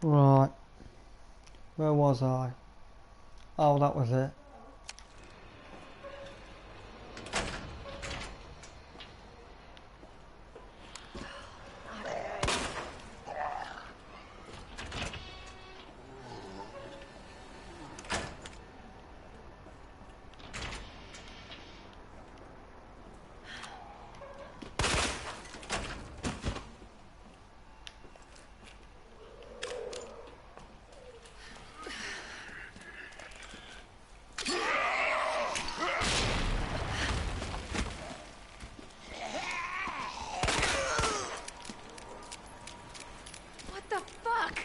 Right, where was I? Oh, that was it. What the fuck?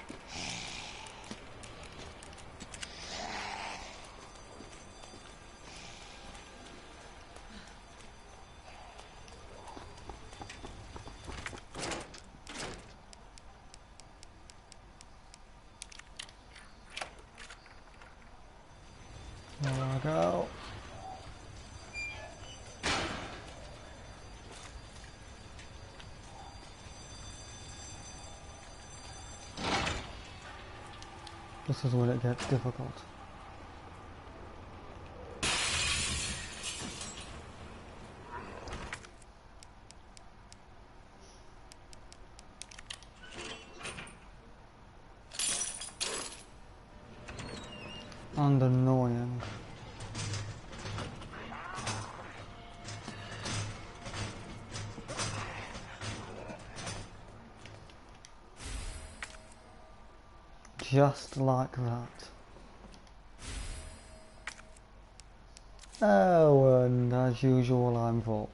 There I go. This is when it gets difficult. And annoying. Just like that. Oh, and as usual I'm full.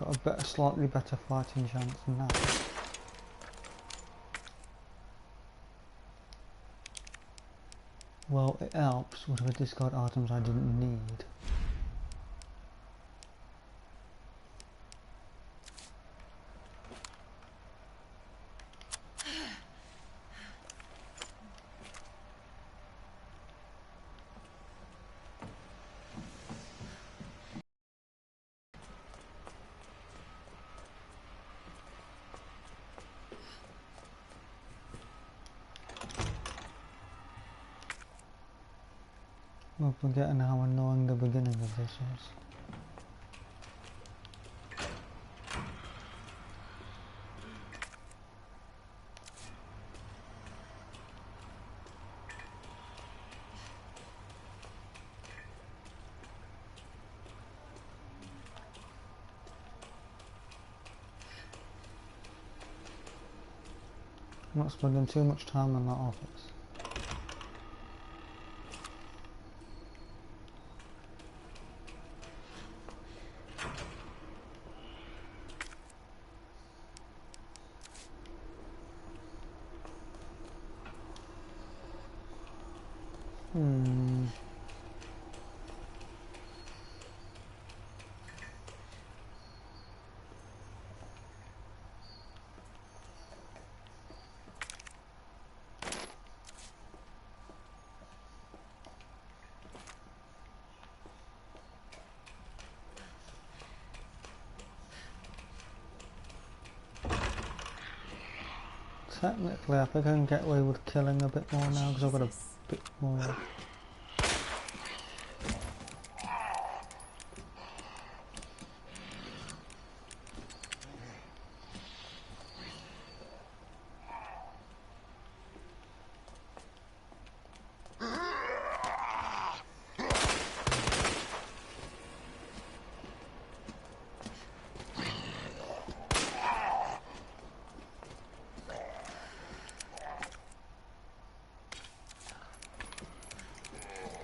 I've got a slightly better fighting chance than that. Well, it helps with discard items I didn't need. I'm forgetting how annoying the beginning of this is. I'm not spending too much time in that office. Technically, I think I can get away with killing a bit more now because I've got a bit more.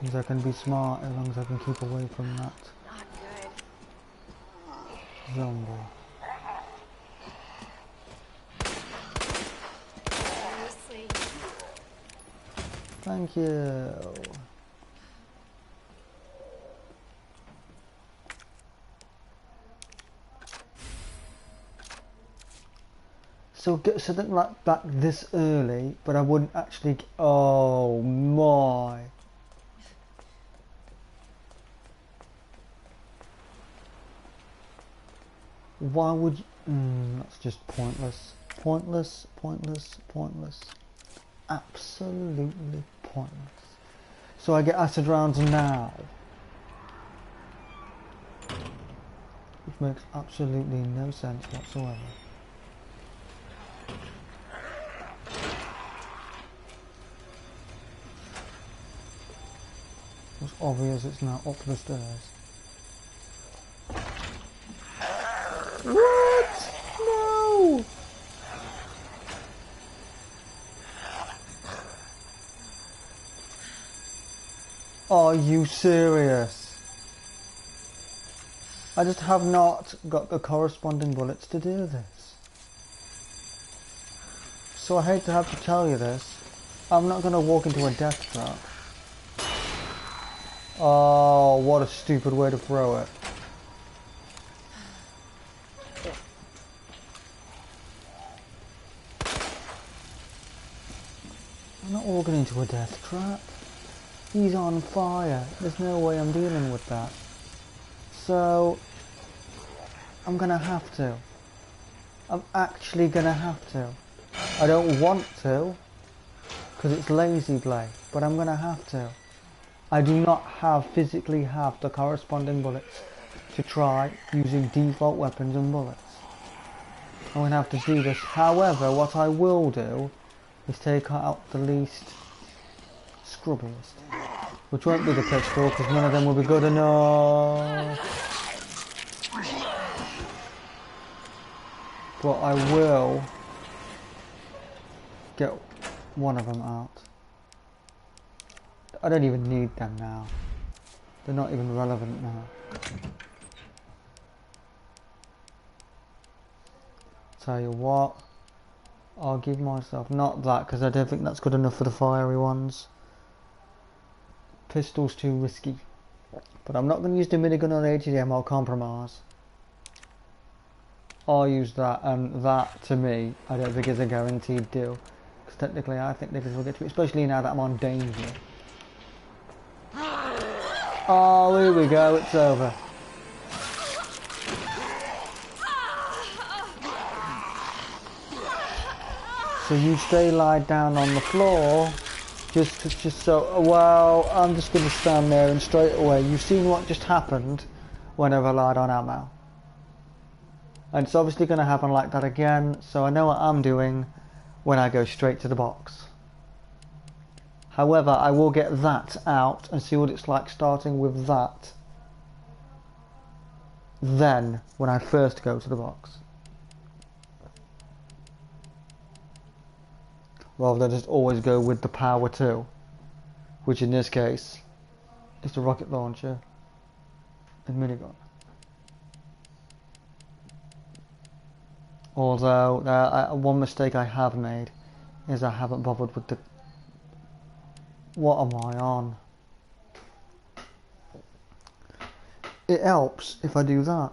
Because I can be smart as long as I can keep away from that Not good. zombie. Seriously. Thank you. So something like that this early, but I wouldn't actually. Oh my! Why would you? That's just pointless. Pointless. Pointless. Pointless. Absolutely pointless. So I get acid rounds now, which makes absolutely no sense whatsoever. It's obvious it's now up the stairs. What? No! Are you serious? I just have not got the corresponding bullets to do this. So I hate to have to tell you this. I'm not going to walk into a death trap. Oh, what a stupid way to throw it. I'm not walking into a death trap. He's on fire. There's no way I'm dealing with that. So, I'm gonna have to. I'm actually gonna have to. I don't want to, because it's lazy play, but I'm gonna have to. I do not physically have the corresponding bullets to try using default weapons and bullets. I'm gonna have to do this. However, what I will do is take out the least scrubbiest, which won't be the pistol because none of them will be good enough. But I will get one of them out. I don't even need them now. They're not even relevant now. Tell you what, I'll give myself not that because I don't think that's good enough for the fiery ones. Pistol's too risky. But I'm not going to use the minigun on HDM, I'll compromise. I'll use that, and that to me, I don't think is a guaranteed deal. Because technically I think niggas will get to it, especially now that I'm on danger. Oh, here we go, it's over. So you stay lied down on the floor, just so, well, I'm just going to stand there and straight away, you've seen what just happened whenever I lied on ammo. And it's obviously going to happen like that again, so I know what I'm doing when I go straight to the box. However, I will get that out and see what it's like starting with that. Then, when I first go to the box. Rather than just always go with the power 2. Which in this case, is the rocket launcher and minigun. Although, one mistake I have made is I haven't bothered with the... What am I on? It helps if I do that.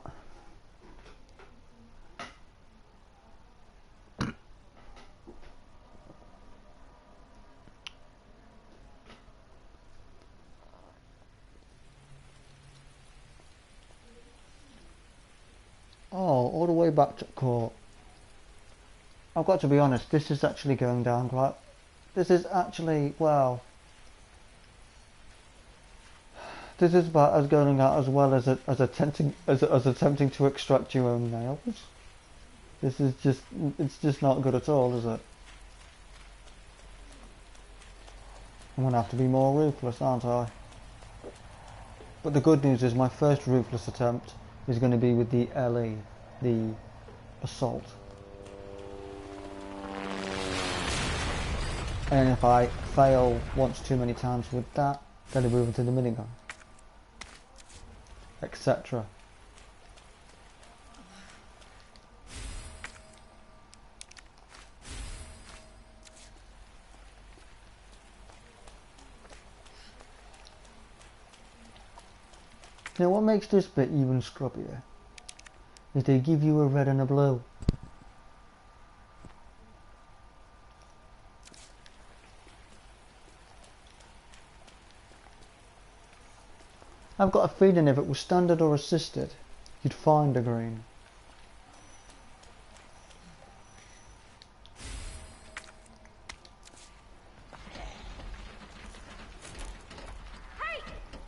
Oh, all the way back to court. I've got to be honest, this is actually going down quite... This is actually, well... This is about as going out as well as attempting to extract your own nails. This is just, it's just not good at all, is it? I'm gonna have to be more ruthless, aren't I? But the good news is my first ruthless attempt is going to be with the LE, the assault. And if I fail once too many times with that, Gotta move into the minigun. Etc. Now what makes this bit even scrubbier is they give you a red and a blue. I've got a feeling if it was standard or assisted, you'd find a green. Hey!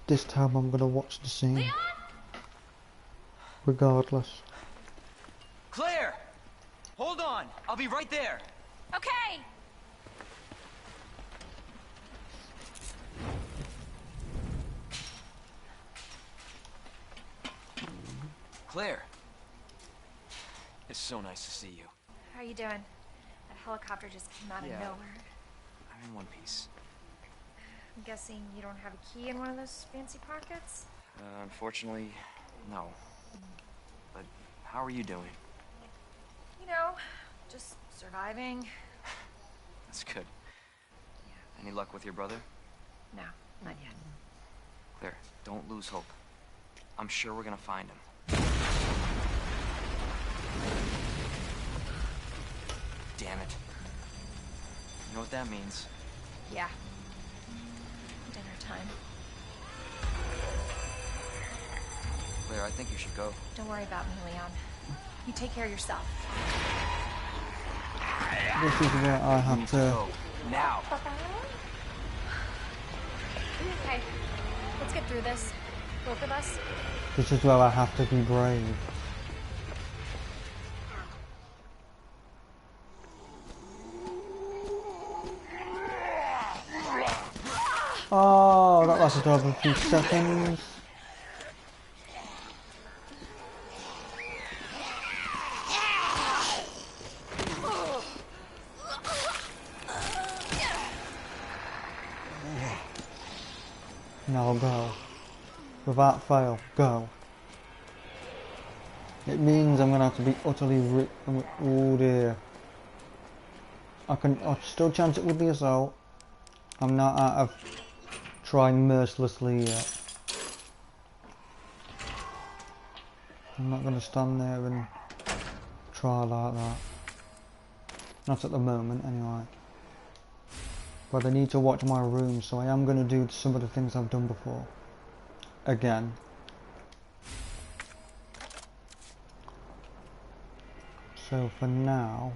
This time I'm gonna watch the scene. Leon? Regardless. Claire! Hold on! I'll be right there! Okay! Claire! It's so nice to see you. How are you doing? That helicopter just came out of Yeah. nowhere. I'm in one piece. I'm guessing you don't have a key in one of those fancy pockets? Unfortunately, no. But how are you doing? You know, just surviving. That's good. Any luck with your brother? No, not yet. Claire, don't lose hope. I'm sure we're gonna find him. Damn it. You know what that means? Yeah. Dinner time. Claire, I think you should go. Don't worry about me, Leon. You take care of yourself. This is where I have to... Go. Now! Okay, let's get through this. Both of us. This is where I have to be brave. Oh, that lasted over a few seconds. Now go. Without fail, go. It means I'm gonna have to be utterly oh dear. I'll still chance it with the assault. I'm not out of trying mercilessly yet. I'm not gonna stand there and try like that. Not at the moment anyway. But I need to watch my room, so I am gonna do some of the things I've done before. Again. So for now,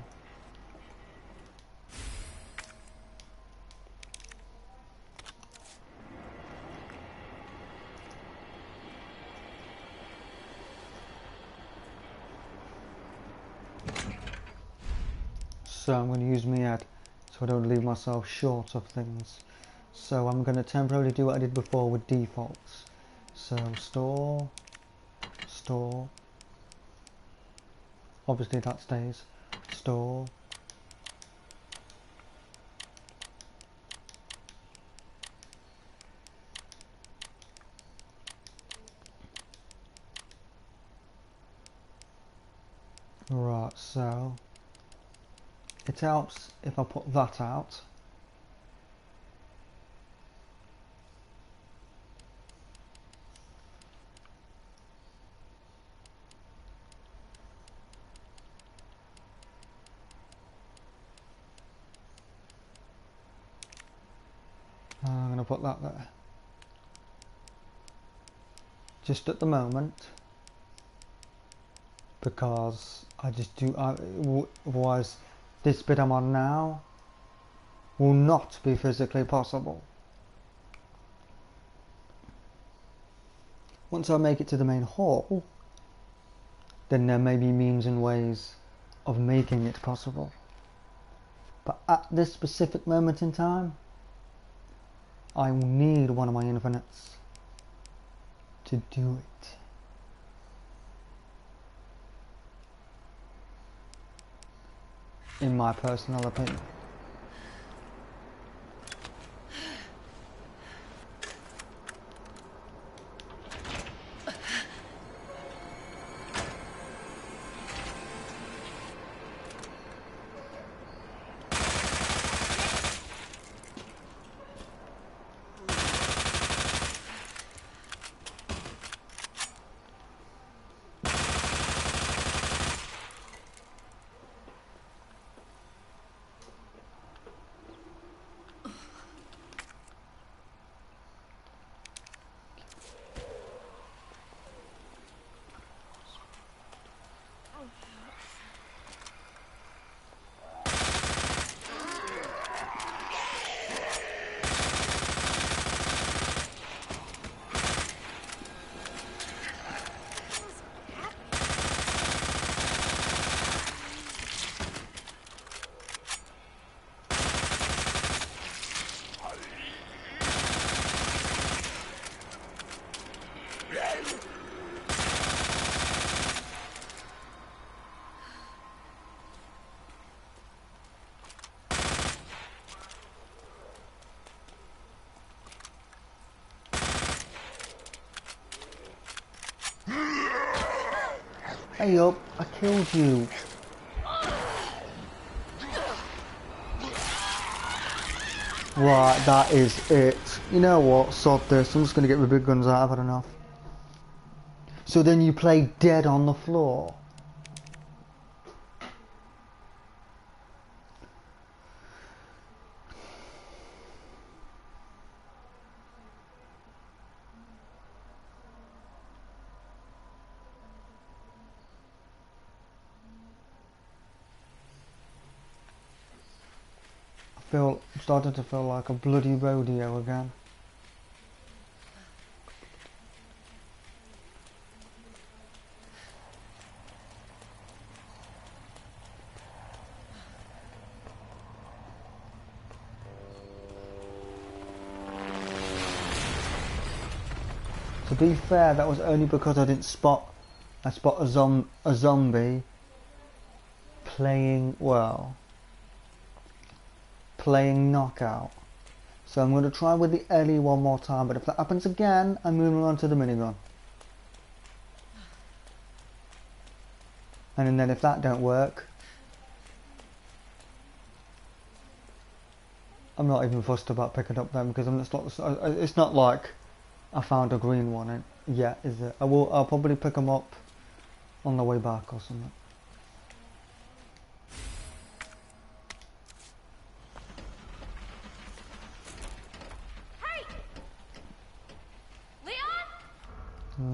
I'm going to use my head so I don't leave myself short of things. So I'm going to temporarily do what I did before with defaults. So store, store, obviously that stays, store, right, so it helps if I put that out. I'm going to put that there. Just at the moment, because I just do, otherwise this bit I'm on now will not be physically possible. Once I make it to the main hall, then there may be means and ways of making it possible. But at this specific moment in time, I will need one of my infinites to do it. In my personal opinion. Hey up, I killed you. Right, that is it. You know what, sod this, I'm just gonna get my big guns out, I've had enough. So then you play dead on the floor. I'm starting to feel like a bloody rodeo again. To be fair, that was only because I spot a zombie playing, well, playing knockout. So I'm going to try with the Ellie one more time, but if that happens again, I'm moving on to the minigun. And then if that don't work, I'm not even fussed about picking up them, because it's not like I found a green one yet, is it? I'll probably pick them up on the way back or something. Hey! Leon?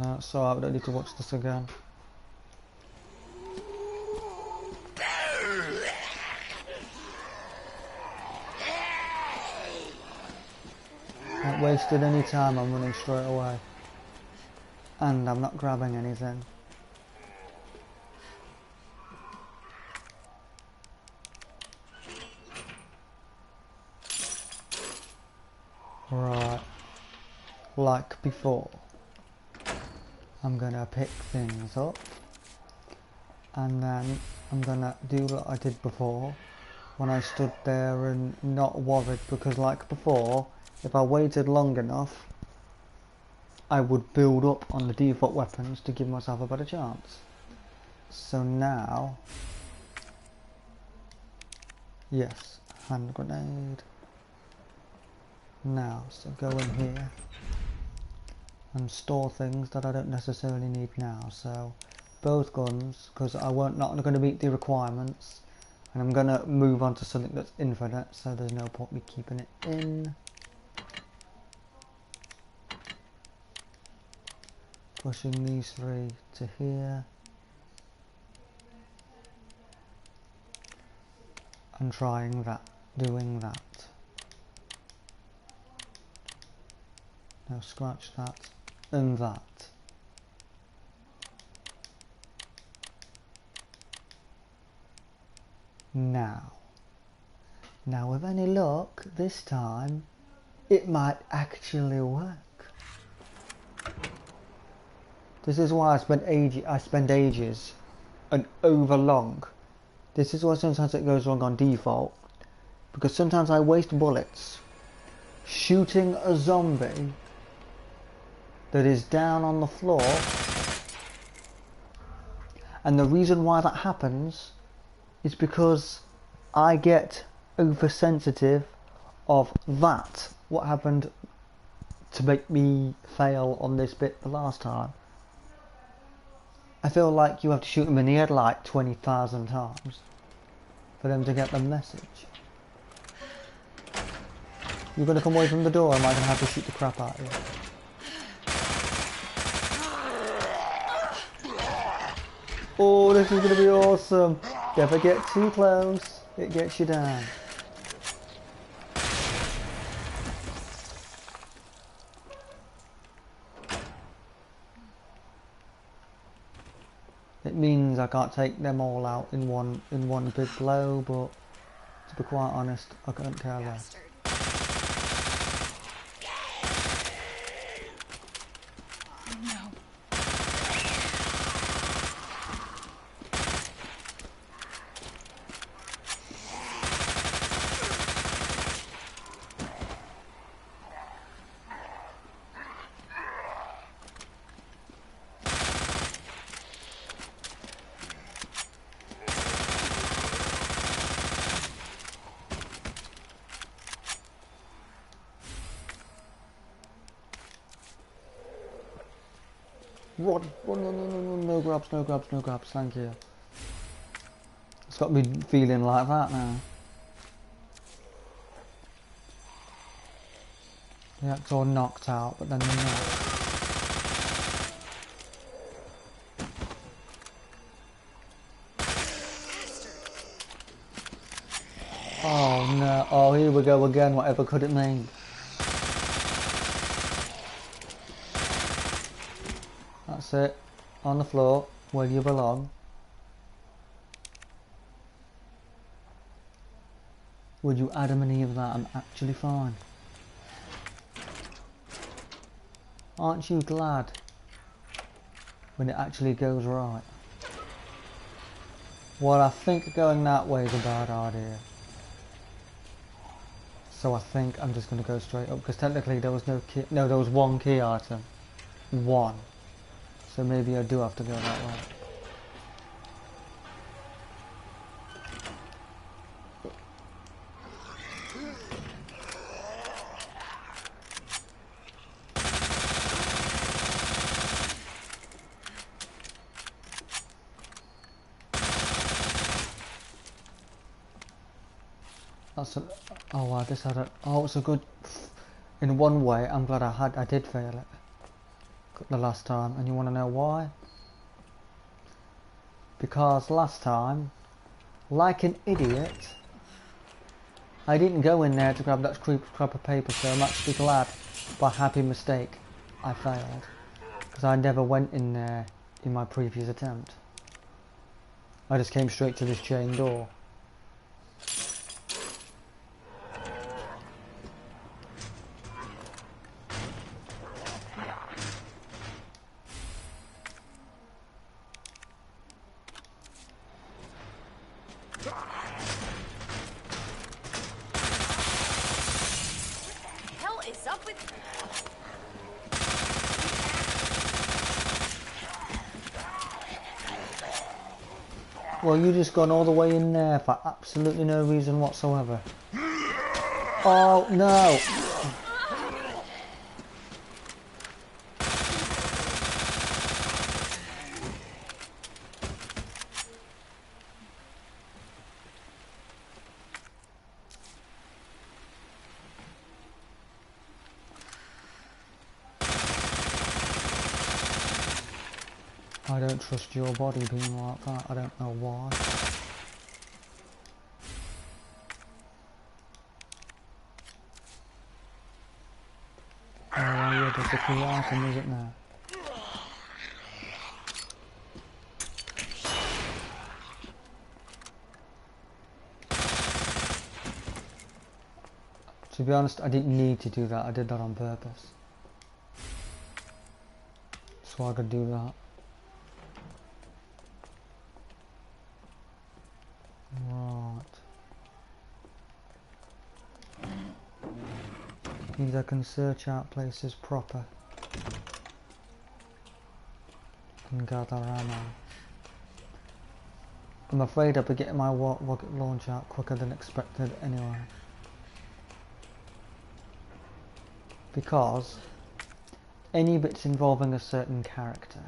No, it's alright, I don't need to watch this again. Not wasted any time, I'm running straight away. And I'm not grabbing anything. Right. Like before. I'm gonna pick things up. And then I'm gonna do what I did before. When I stood there and not worried, because like before, if I waited long enough, I would build up on the default weapons to give myself a better chance. So now, yes, hand grenade. Now, so go in here and store things that I don't necessarily need now. So both guns, because not going to meet the requirements, and I'm going to move on to something that's infinite, so there's no point me keeping it in. Pushing these three to here. And trying that, doing that. Now scratch that, and that. Now with any luck, this time, it might actually work. This is why I spend ages and over long. This is why sometimes it goes wrong on default. Because sometimes I waste bullets shooting a zombie that is down on the floor. And the reason why that happens is because I get oversensitive of that. What happened to make me fail on this bit the last time. I feel like you have to shoot them in the head like 20,000 times for them to get the message. You're going to come away from the door, or am I going to have to shoot the crap out of you? Oh, this is going to be awesome. Never get too close, it gets you down. It means I can't take them all out in one big blow, but to be quite honest, I couldn't care less. Run, run, run, run, run, run. No grabs, no grabs, no grabs. Thank you. It's got me feeling like that now. Yeah, it's all knocked out, but then they're not. Oh no, oh here we go again, whatever could it mean? That's it, on the floor, where you belong. Would you Adam and Eve that? I'm actually fine. Aren't you glad when it actually goes right? Well, I think going that way is a bad idea. So I think I'm just going to go straight up, because technically there was no key, no, there was one key item. One. So maybe I do have to go that way. That's a, oh wow, this had a, oh it's a good, in one way I'm glad I did fail it the last time, and you want to know why? Because last time, like an idiot, I didn't go in there to grab that scrap of paper, so I'm actually glad, by happy mistake, I failed. Because I never went in there in my previous attempt. I just came straight to this chain door. Well, you just gone all the way in there for absolutely no reason whatsoever. Oh, no! I don't trust your body being like that, I don't know why. Oh yeah, there's a key item, isn't there? To be honest, I didn't need to do that, I did that on purpose. So I could do that. Right. Means I can search out places proper. And gather ammo. I'm afraid I'll be getting my rocket launch out quicker than expected anyway. Because any bits involving a certain character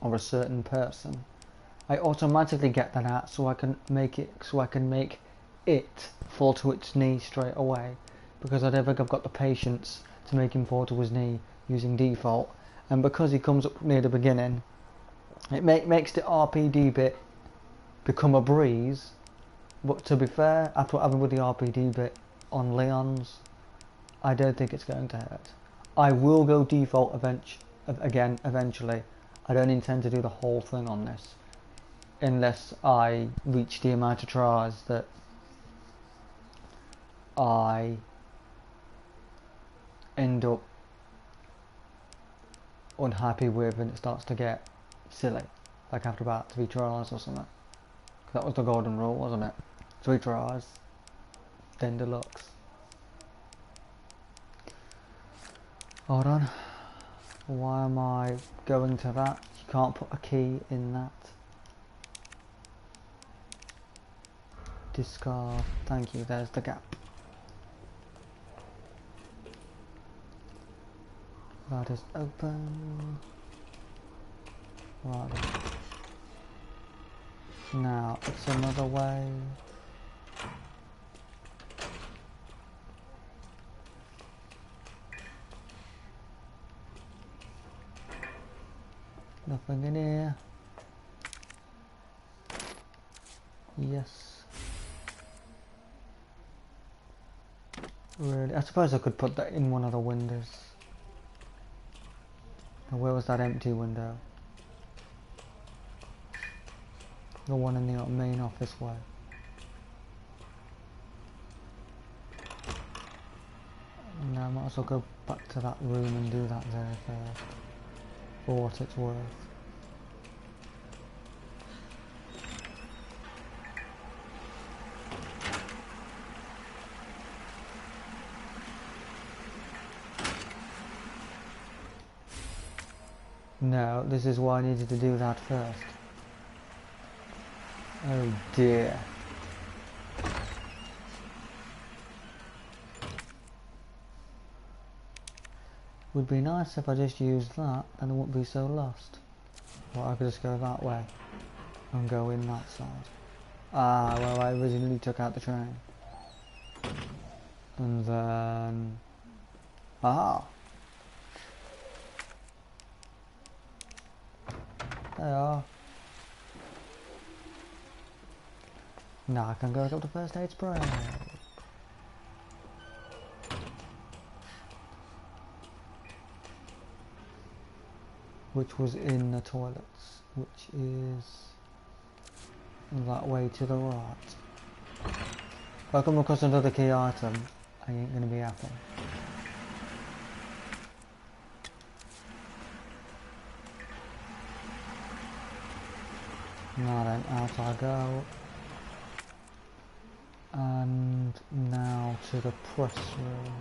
or a certain person, I automatically get that out so I can make it fall to its knee straight away, because I don't think I've got the patience to make him fall to his knee using default, and because he comes up near the beginning, it makes the RPD bit become a breeze. But to be fair, after what happened with the RPD bit on Leon's, I don't think it's going to hurt. I will go default again eventually. I don't intend to do the whole thing on this unless I reach the amount of tries that I end up unhappy with and it starts to get silly, like after about 3 tries or something. That was the golden rule, wasn't it? 3 tries, then deluxe. Hold on. Why am I going to that? You can't put a key in that. Discard. Thank you, there's the gap. That is open. Right then. Now, it's another way. Nothing in here. Yes. Really? I suppose I could put that in one of the windows. Now, where was that empty window? The one in the main office way. Now I might as well go back to that room and do that there first. For what it's worth. No, this is why I needed to do that first. Oh dear. Would be nice if I just used that and I wouldn't be so lost. Or I could just go that way and go in that side. Ah, well, I originally took out the train. And then... aha! There you are. Now I can go up to first aid spray. Which was in the toilets, which is that way to the right. If I come across another key item, I ain't gonna be happy. Now then, out I go. And now to the press room.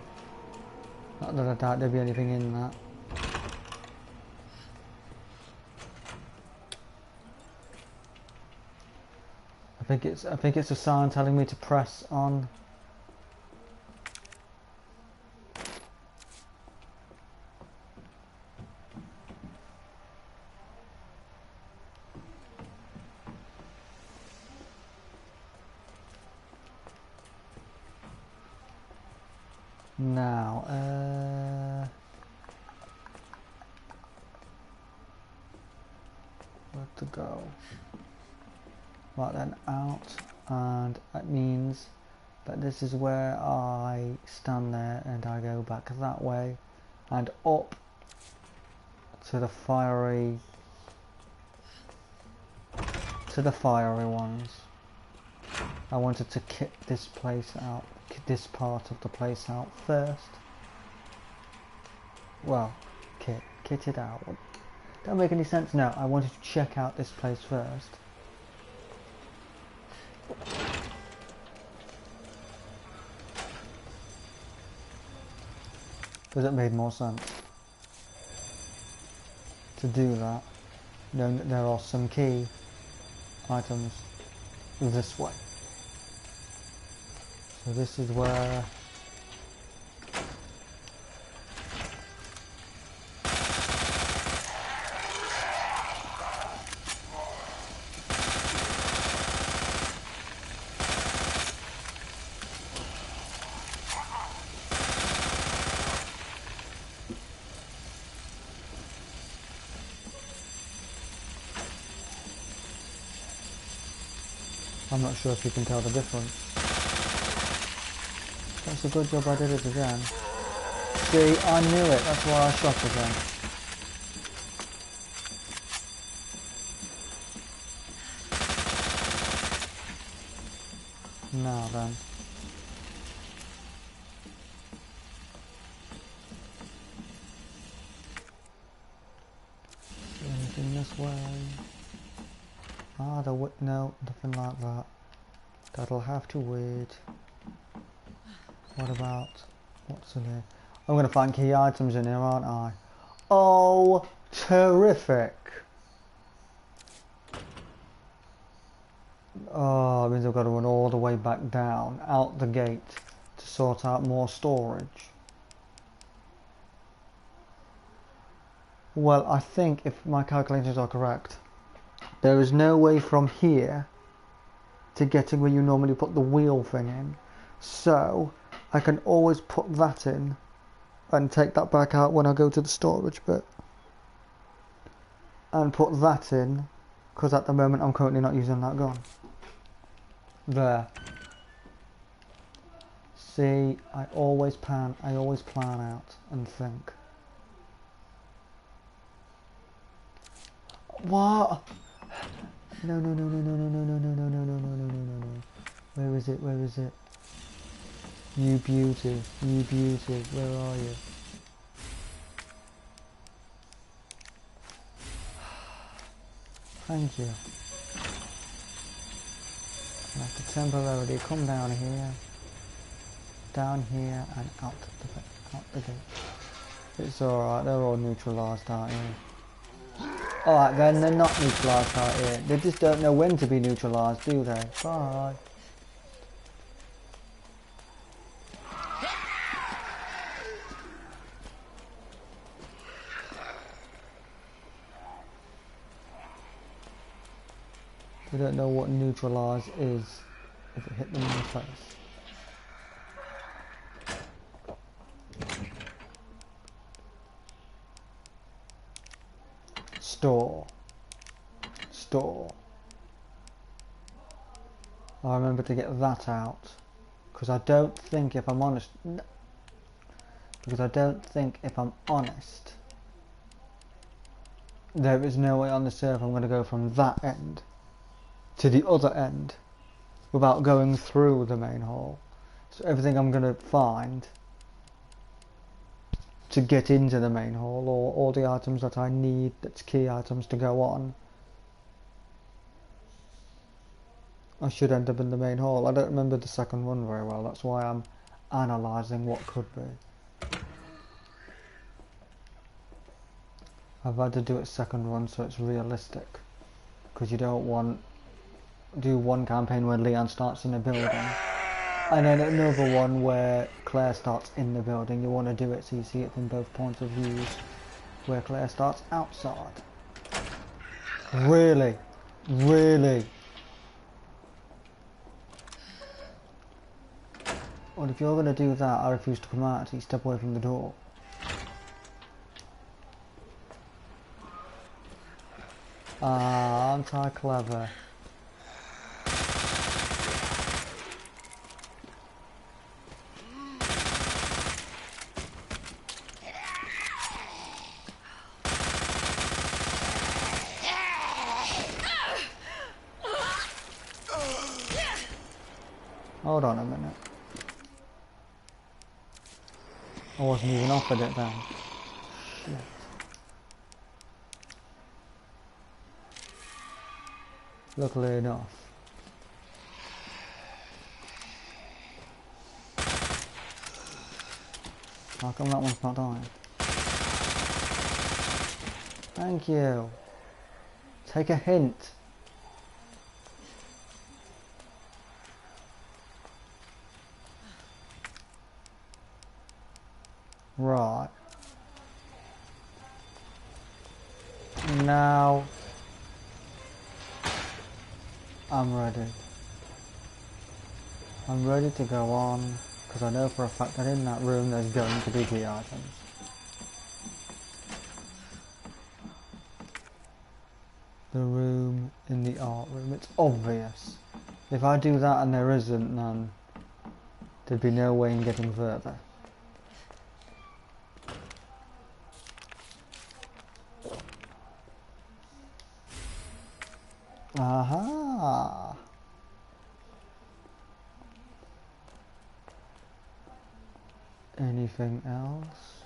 Not that I doubt there'd be anything in that. I think it's a sign telling me to press on. Now, where to go? Right then, out, and that means that this is where I stand there and I go back that way and up to the fiery ones. I wanted to kit this place out, kit this part of the place out first. Well, kit it out. Don't make any sense now. I wanted to check out this place first. Because it made more sense to do that, knowing that there are some key items this way. So this is where I'm not sure if you can tell the difference. That's a good job I did it again. See, I knew it, that's why I shot again. Now then. Anything this way? Ah, no, nothing like that. That'll have to wait. What about, what's in here? I'm going to find key items in here, aren't I? Oh, terrific! Oh, it means I've got to run all the way back down, out the gate, to sort out more storage. Well, I think if my calculations are correct, there is no way from here to getting where you normally put the wheel thing in. So I can always put that in and take that back out when I go to the storage bit. And put that in, because at the moment I'm currently not using that gun. There. See, I always plan out and think. What? No. Where is it? You beauty, where are you? Thank you. I have to temporarily come down here, and out the gate. It's alright, they're all neutralised out here. Alright then, they're not neutralised out here. They just don't know when to be neutralised, do they? Bye. We don't know what neutralise is if it hit them in the face. Store. I remember to get that out, because I don't think, if I'm honest, there is no way on the server I'm going to go from that end to the other end without going through the main hall. So everything I'm going to find to get into the main hall, or all the items that I need, that's key items to go on, I should end up in the main hall. I don't remember the second one very well, that's why I'm analysing what could be. I've had to do it second run so it's realistic, because you don't want do one campaign where Leon starts in a building and then another one where Claire starts in the building. You want to do it so you see it from both points of views, where Claire starts outside. Really? Well, if you're going to do that, I refuse to come out until you step away from the door. Ah, aren't I clever? Hold on a minute. I wasn't even offered it then. Shit. Luckily enough. How come that one's not dying? Thank you. Take a hint. Right. Now I'm ready. I'm ready to go on, because I know for a fact that in that room there's going to be key items. The room in the art room, it's obvious. If I do that and there isn't, then there'd be no way in getting further. Aha! Anything else?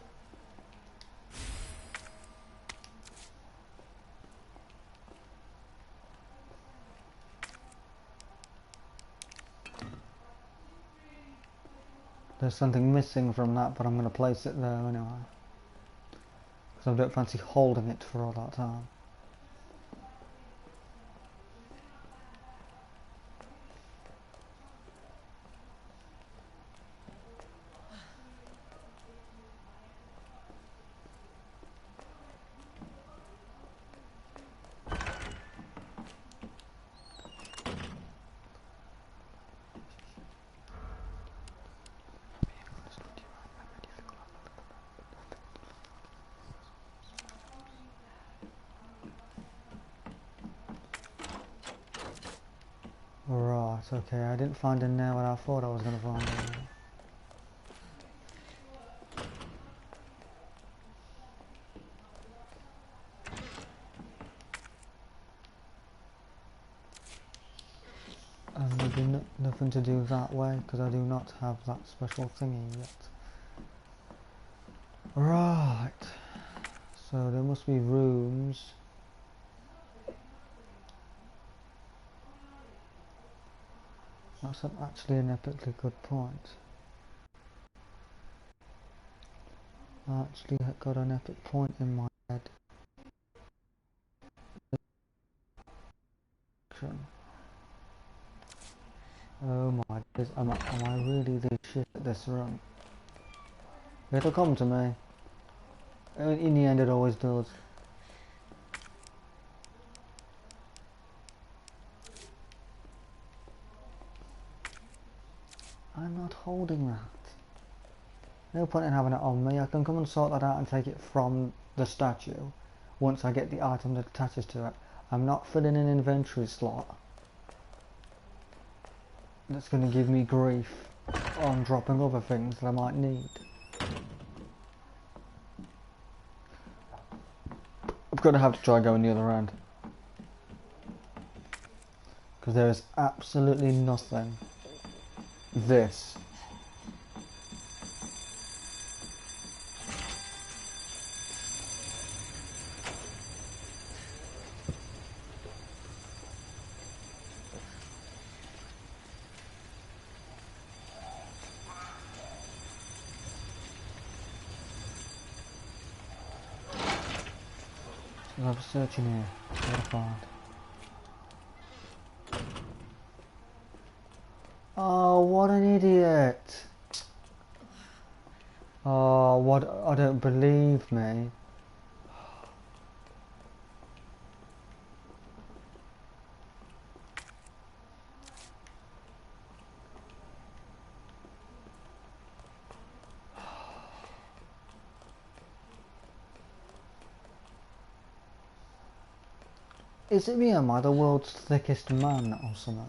There's something missing from that, but I'm going to place it there anyway. Because I don't fancy holding it for all that time. Right, okay, I didn't find in there what I thought I was going to find in there. And there'll be nothing to do that way, because I do not have that special thingy yet. Right, so there must be rooms. That's actually an epically good point. I actually got an epic point in my head. Oh my days, am I really this shit at this run? It'll come to me. In the end it always does. I'm not holding that. No point in having it on me. I can come and sort that out and take it from the statue once I get the item that attaches to it. I'm not filling an inventory slot that's going to give me grief on dropping other things that I might need. I'm going to have to try going the other end, because there is absolutely nothing this. I was searching here. What I find. Oh, what an idiot! Oh, what? I don't believe me. Is it me? Am I the world's thickest man or something?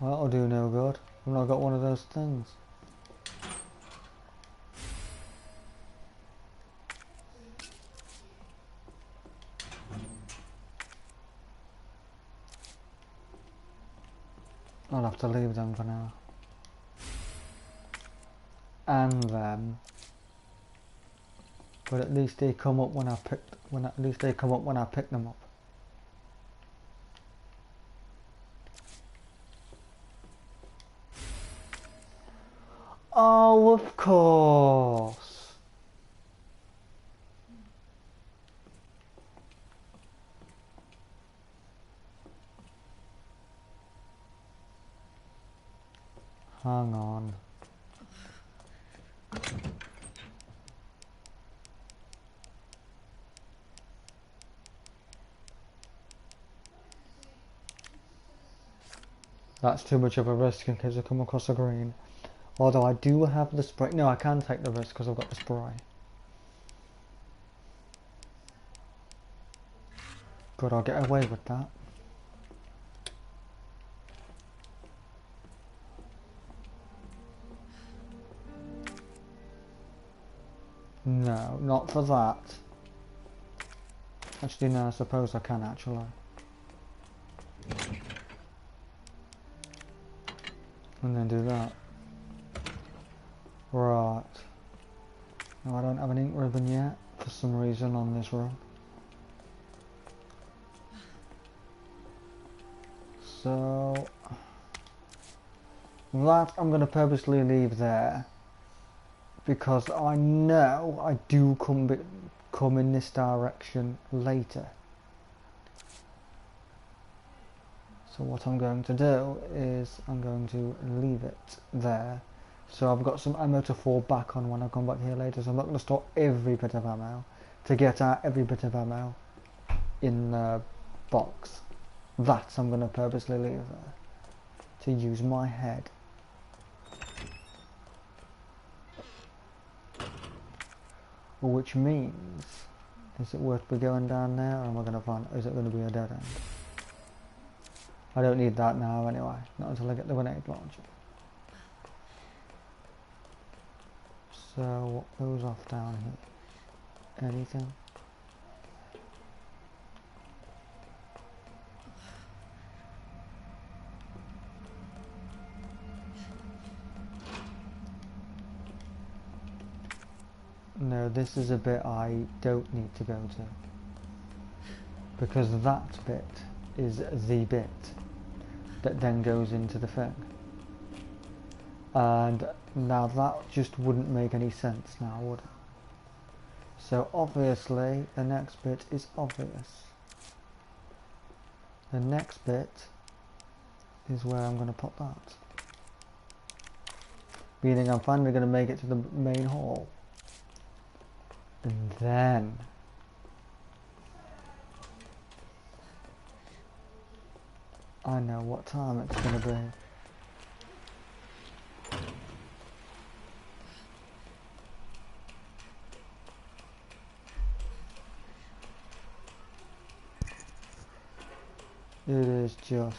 Well, that'll do no good. I've not got one of those things. I'll have to leave them for now. And them. But at least they come up when I pick them up. Oh, of course. Hang on. That's too much of a risk in case I come across a green. Although I do have the spray. No, I can take the risk because I've got the spray. Good, I'll get away with that. No, not for that. Actually, no, I suppose I can actually. And then do that. Right. No, I don't have an ink ribbon yet, for some reason, on this run. So... that I'm going to purposely leave there. Because I know I do come in this direction later. So what I'm going to do is I'm going to leave it there. So I've got some ammo to fall back on when I come back here later. So I'm not going to store every bit of ammo to get out every bit of ammo in the box. That I'm going to purposely leave there to use my head. which means, is it worth me going down there, or am I going to find, is it going to be a dead end? I don't need that now anyway, not until I get the grenade launcher. So what goes off down here? Anything? No, this is a bit I don't need to go to, because that bit is the bit that then goes into the thing, and now that just wouldn't make any sense now, would it? So obviously the next bit is obvious. The next bit is where I'm going to put that, meaning I'm finally going to make it to the main hall. And then I know what time it's going to be. It is just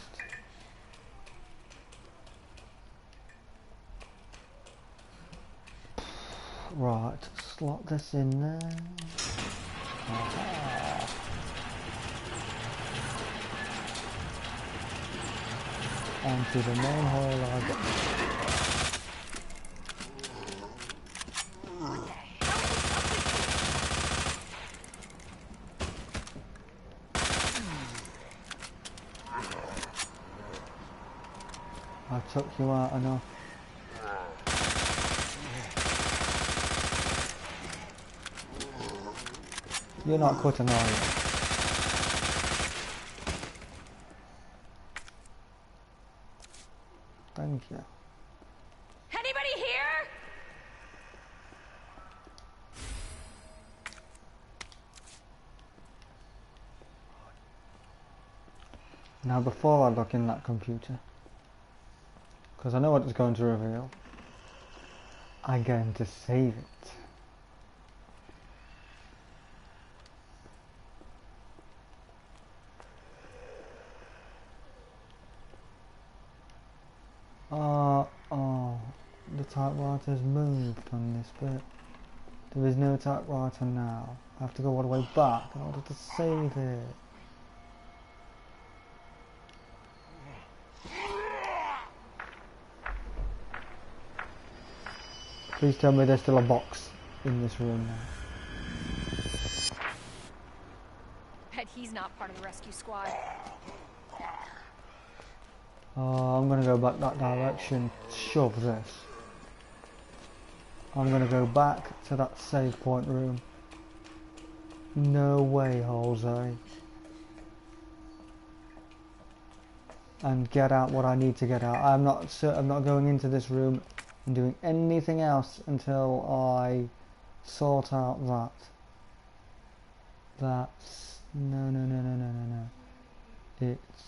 right. Slot this in there. Aha. Onto the main hall I go. I took you out enough. You're not cutting, are you? Thank you. Anybody here? Now before I look in that computer, because I know what it's going to reveal, I'm going to save it. Oh, the typewriter's moved on this bit. There is no typewriter now. I have to go all the way back in order to save it. Please tell me there's still a box in this room now. Bet he's not part of the rescue squad. Oh, I'm gonna go back that direction. Shove this. I'm gonna go back to that save point room. No way, Jose. And get out what I need to get out. I'm not going into this room and doing anything else until I sort out that. That's no. It's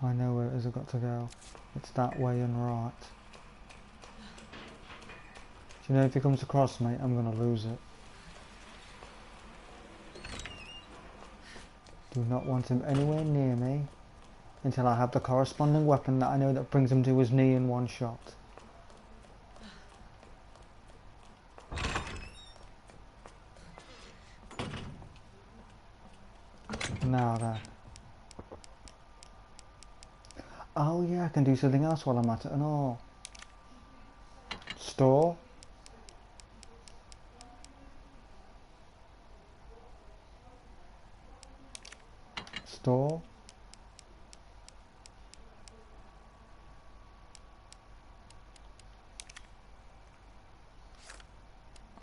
I know where it is I've got to go. It's that way and right. Do you know if he comes across me, I'm going to lose it. Do not want him anywhere near me until I have the corresponding weapon that I know that brings him to his knee in one shot. Now then. Oh yeah, I can do something else while I'm at it and all. Store. Store.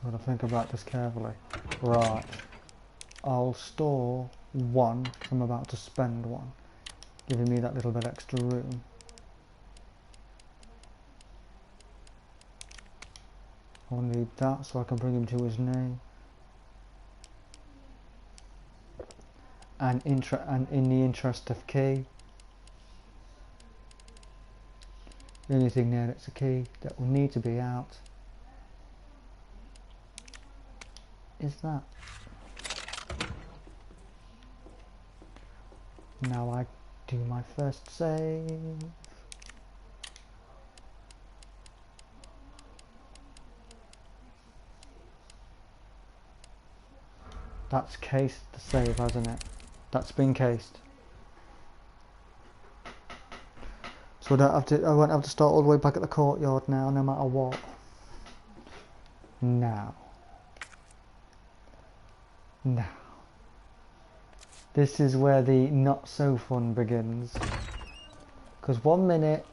I've got to think about this carefully. Right. I'll store one, because I'm about to spend one, giving me that little bit extra room. I'll need that so I can bring him to his knee. And in the interest of key, the only thing there that's a key that will need to be out is that. Now I do my first save. That's cased the save, hasn't it? That's been cased. So I won't have to start all the way back at the courtyard now, no matter what. Now. This is where the not so fun begins. Because 1 minute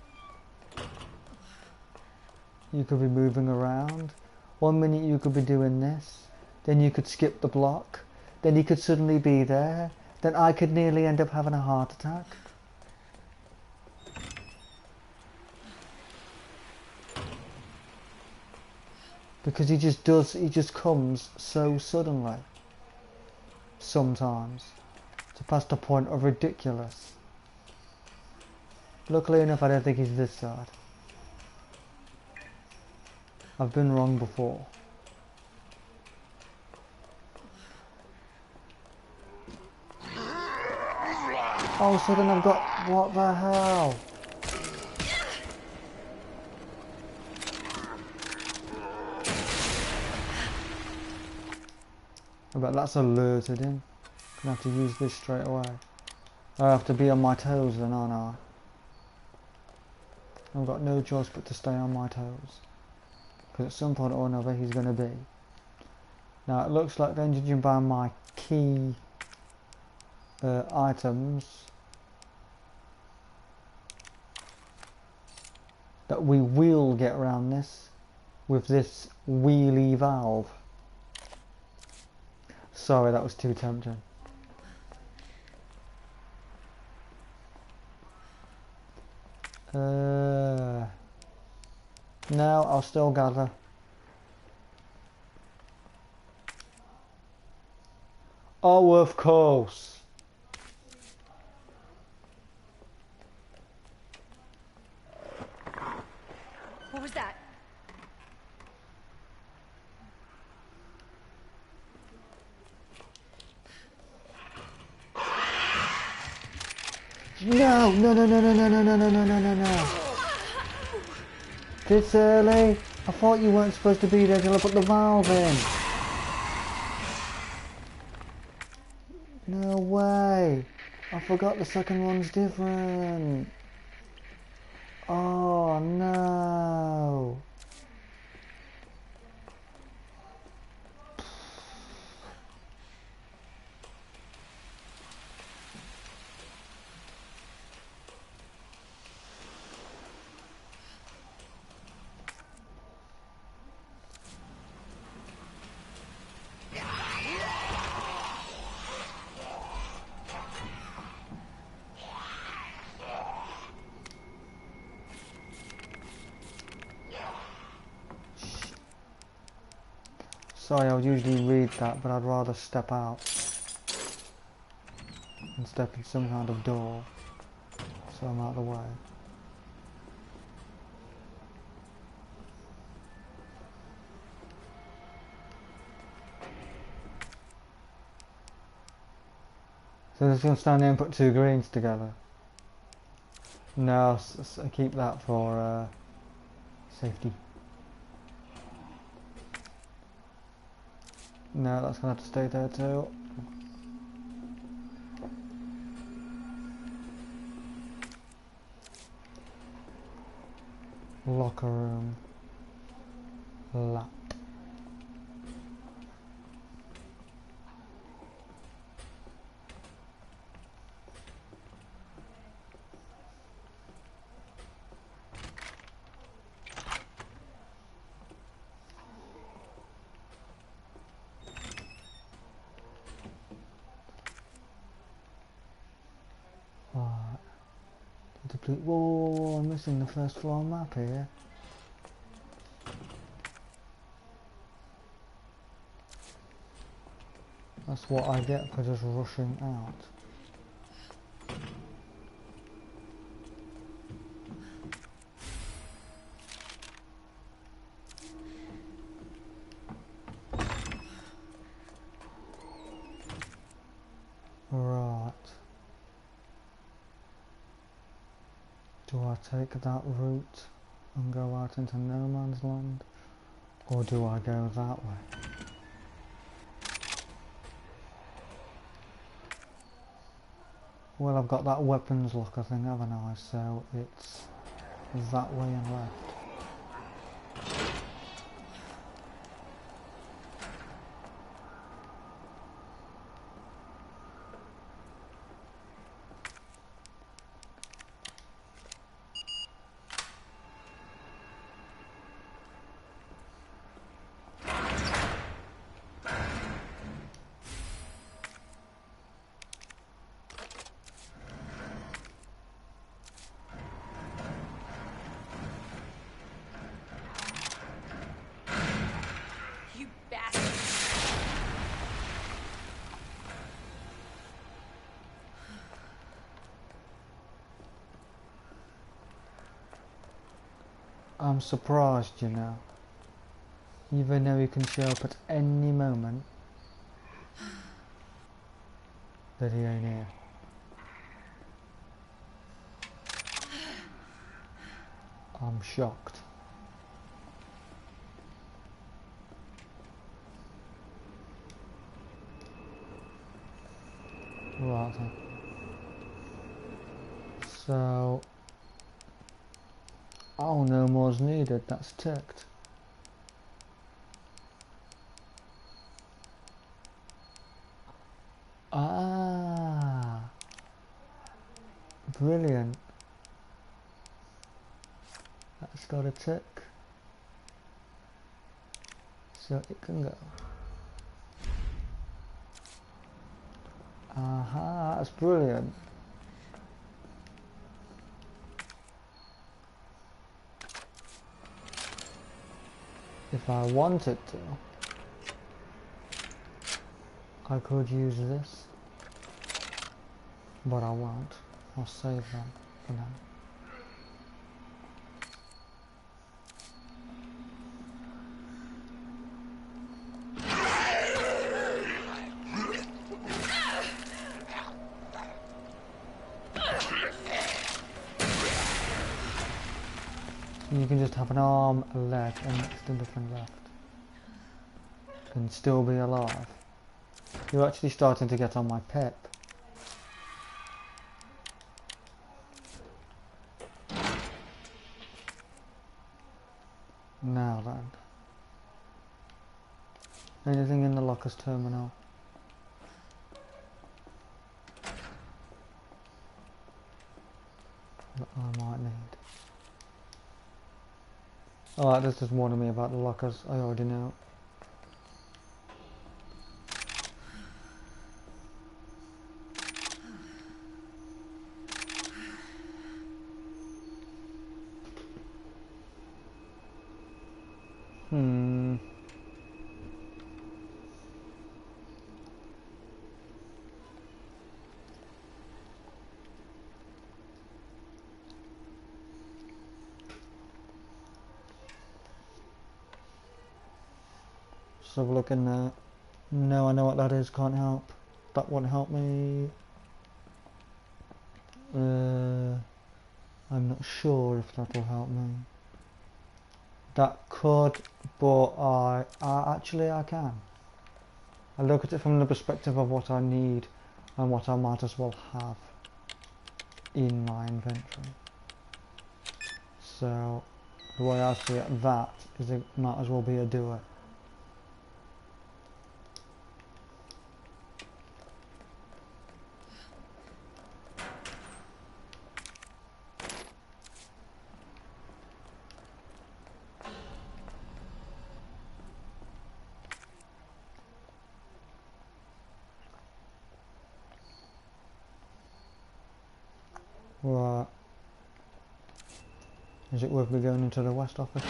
you could be moving around, 1 minute you could be doing this, then you could skip the block, then he could suddenly be there, then I could nearly end up having a heart attack. Because he just comes so suddenly. Sometimes. To past the point of ridiculous. Luckily enough, I don't think he's this side. I've been wrong before. All of a sudden I've got... What the hell? I bet that's alerted him. Gonna have to use this straight away. I have to be on my toes then, aren't I? I've got no choice but to stay on my toes. Because at some point or another he's gonna be. Now it looks like then, judging by my key items, that we will get around this with this wheelie valve. Sorry, that was too tempting. No, I'll still gather. Oh, of course. What was that? No, no, no, no, no, no, no, no, no, no, no, no, no. This early? I thought you weren't supposed to be there till I put the valve in. No way. I forgot the second one's different. Oh no. Sorry, I would usually read that, but I'd rather step out and step in some kind of door, so I'm out of the way. So I'm just going to stand there and put two greens together. No, I keep that for safety. No, that's going to have to stay there too. Locker room. Lap. Whoa, I'm missing the first floor map here. That's what I get for just rushing out. Right. Do I take that route and go out into no man's land? Or do I go that way? Well, I've got that weapons locker thing, haven't I? So it's that way and left. You bastard! I'm surprised, you know. Even though he can show up at any moment, that he ain't here. I'm shocked. Right then. So, oh, no more's needed, that's ticked. Ah, brilliant. That's got a tick. So it can go. Aha, that's brilliant. If I wanted to, I could use this, but I won't. I'll save that for now. You can just have an arm, a leg, and next to nothing left. And still be alive. You're actually starting to get on my pep. Now then. Anything in the locker's terminal? That I might need. Alright, this just warning me about the lockers. I already know. Just have a look in there. No, I know what that is, can't help. That won't help me. I'm not sure if that will help me. That could, but I actually I can. I look at it from the perspective of what I need and what I might as well have in my inventory. So the way I see it, that is it might as well be a do it. Right. Is it worth me going into the West office?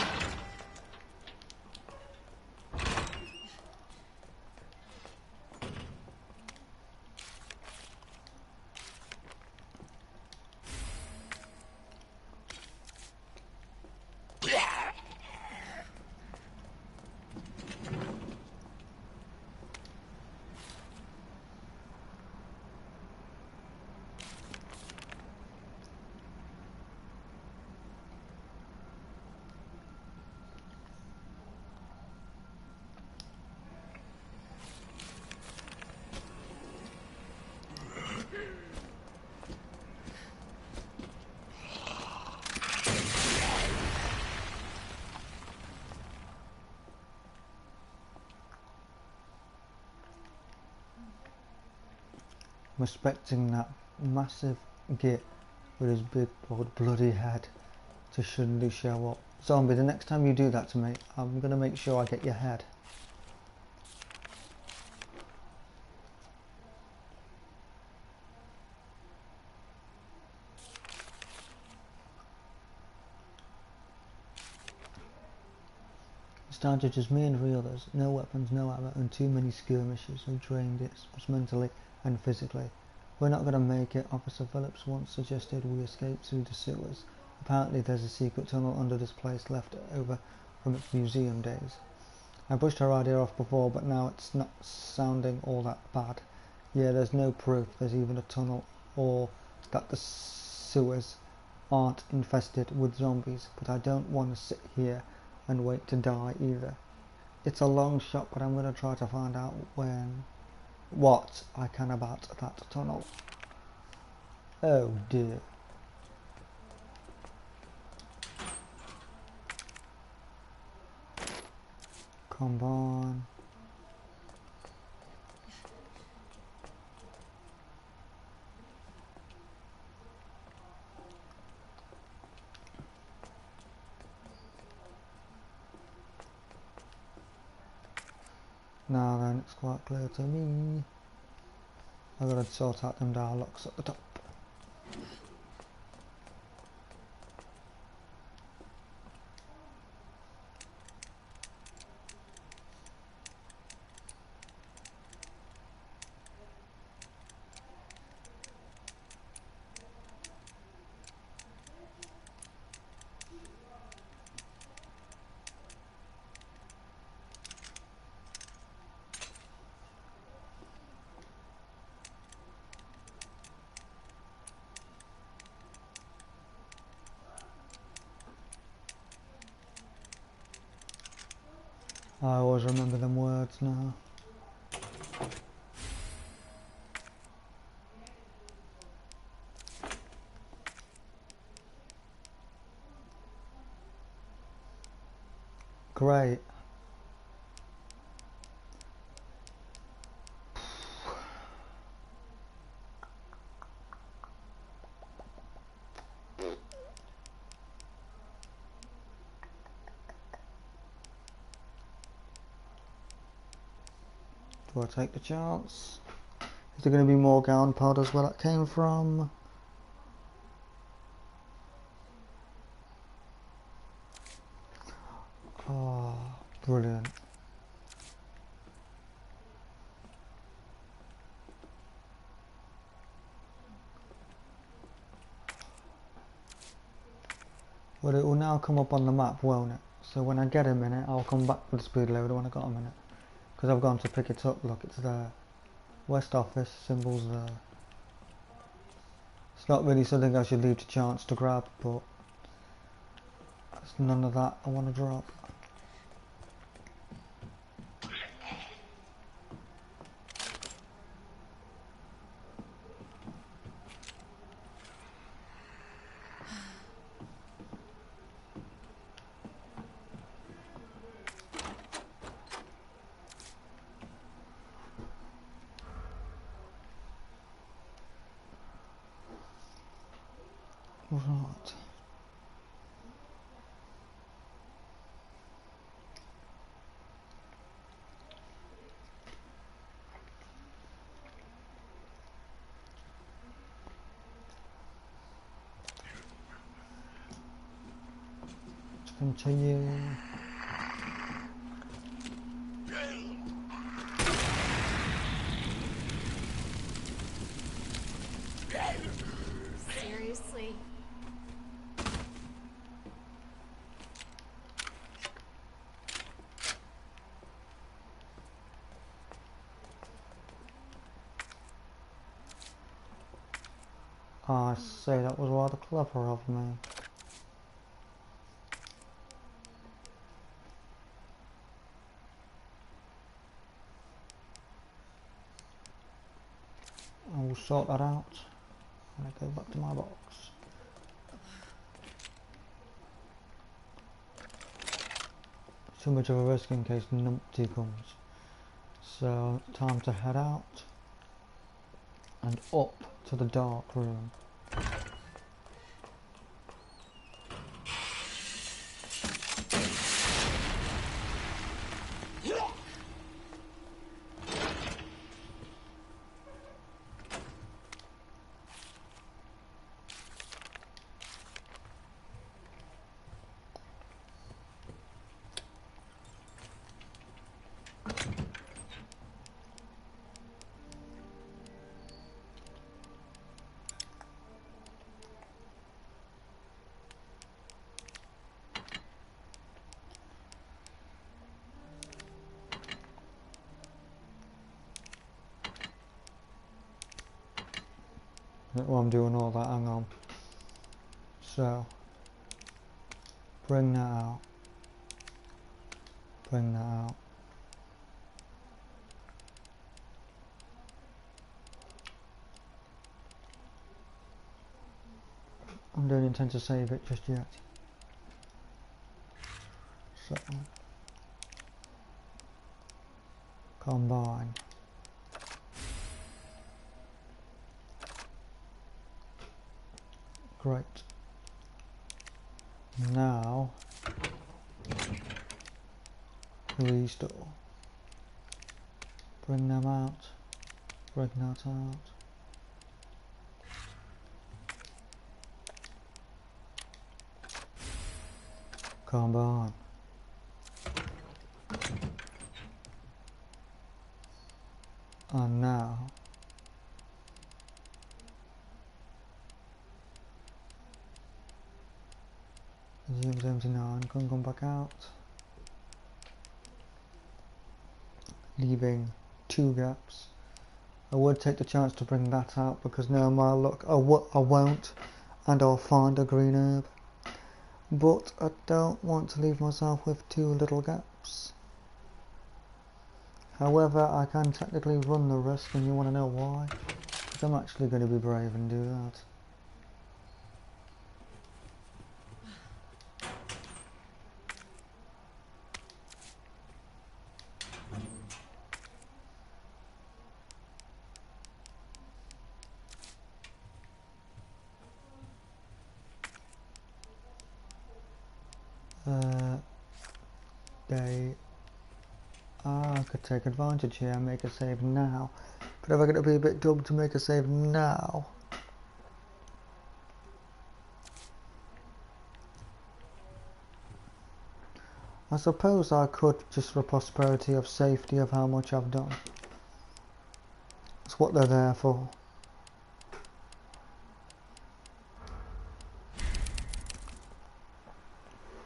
I'm expecting that massive git with his big old bloody head to suddenly show up. Zombie, the next time you do that to me, I'm gonna make sure I get your head. It's down to just me and 3 others. No weapons, no ammo, and too many skirmishes have drained us mentally and physically. We're not going to make it. Officer Phillips once suggested we escape through the sewers. Apparently there's a secret tunnel under this place left over from its museum days. I brushed her idea off before, but now it's not sounding all that bad. Yeah, there's no proof there's even a tunnel or that the sewers aren't infested with zombies, but I don't want to sit here and wait to die either. It's a long shot, but I'm going to try to find out what I can about that tunnel. Oh dear. Come on. Now then, it's quite clear to me. I've got to sort out them dial locks at the top. I always remember them words now. Great. Do I take the chance? Is there going to be more gunpowders where that came from? Oh, brilliant. Well, it will now come up on the map, won't it? So when I get a minute, I'll come back with the speed loader when I got a minute. Because I've gone to pick it up, look, it's there. West Office, symbols there. It's not really something I should leave to chance to grab, but there's none of that I want to drop. Right. Let's continue. Seriously? I say that was rather clever of me. I will sort that out when I go back to my box. Too much of a risk in case numpty comes. So, time to head out. and up to the dark room. While I'm doing all that, hang on. So, bring that out. Bring that out. I don't intend to save it just yet. So, combine. Great. Now, restore. Bring them out. Bring that out. Combine. And now, Zoom 79 can come back out, leaving 2 gaps. I would take the chance to bring that out because now my luck I won't, and I'll find a green herb. But I don't want to leave myself with 2 little gaps. However, I can technically run the risk, and you want to know why? Because I'm actually going to be brave and do that. I could take advantage here and make a save now. But if I'm going to be a bit dumb to make a save now, I suppose I could, just for prosperity of safety of how much I've done. That's what they're there for.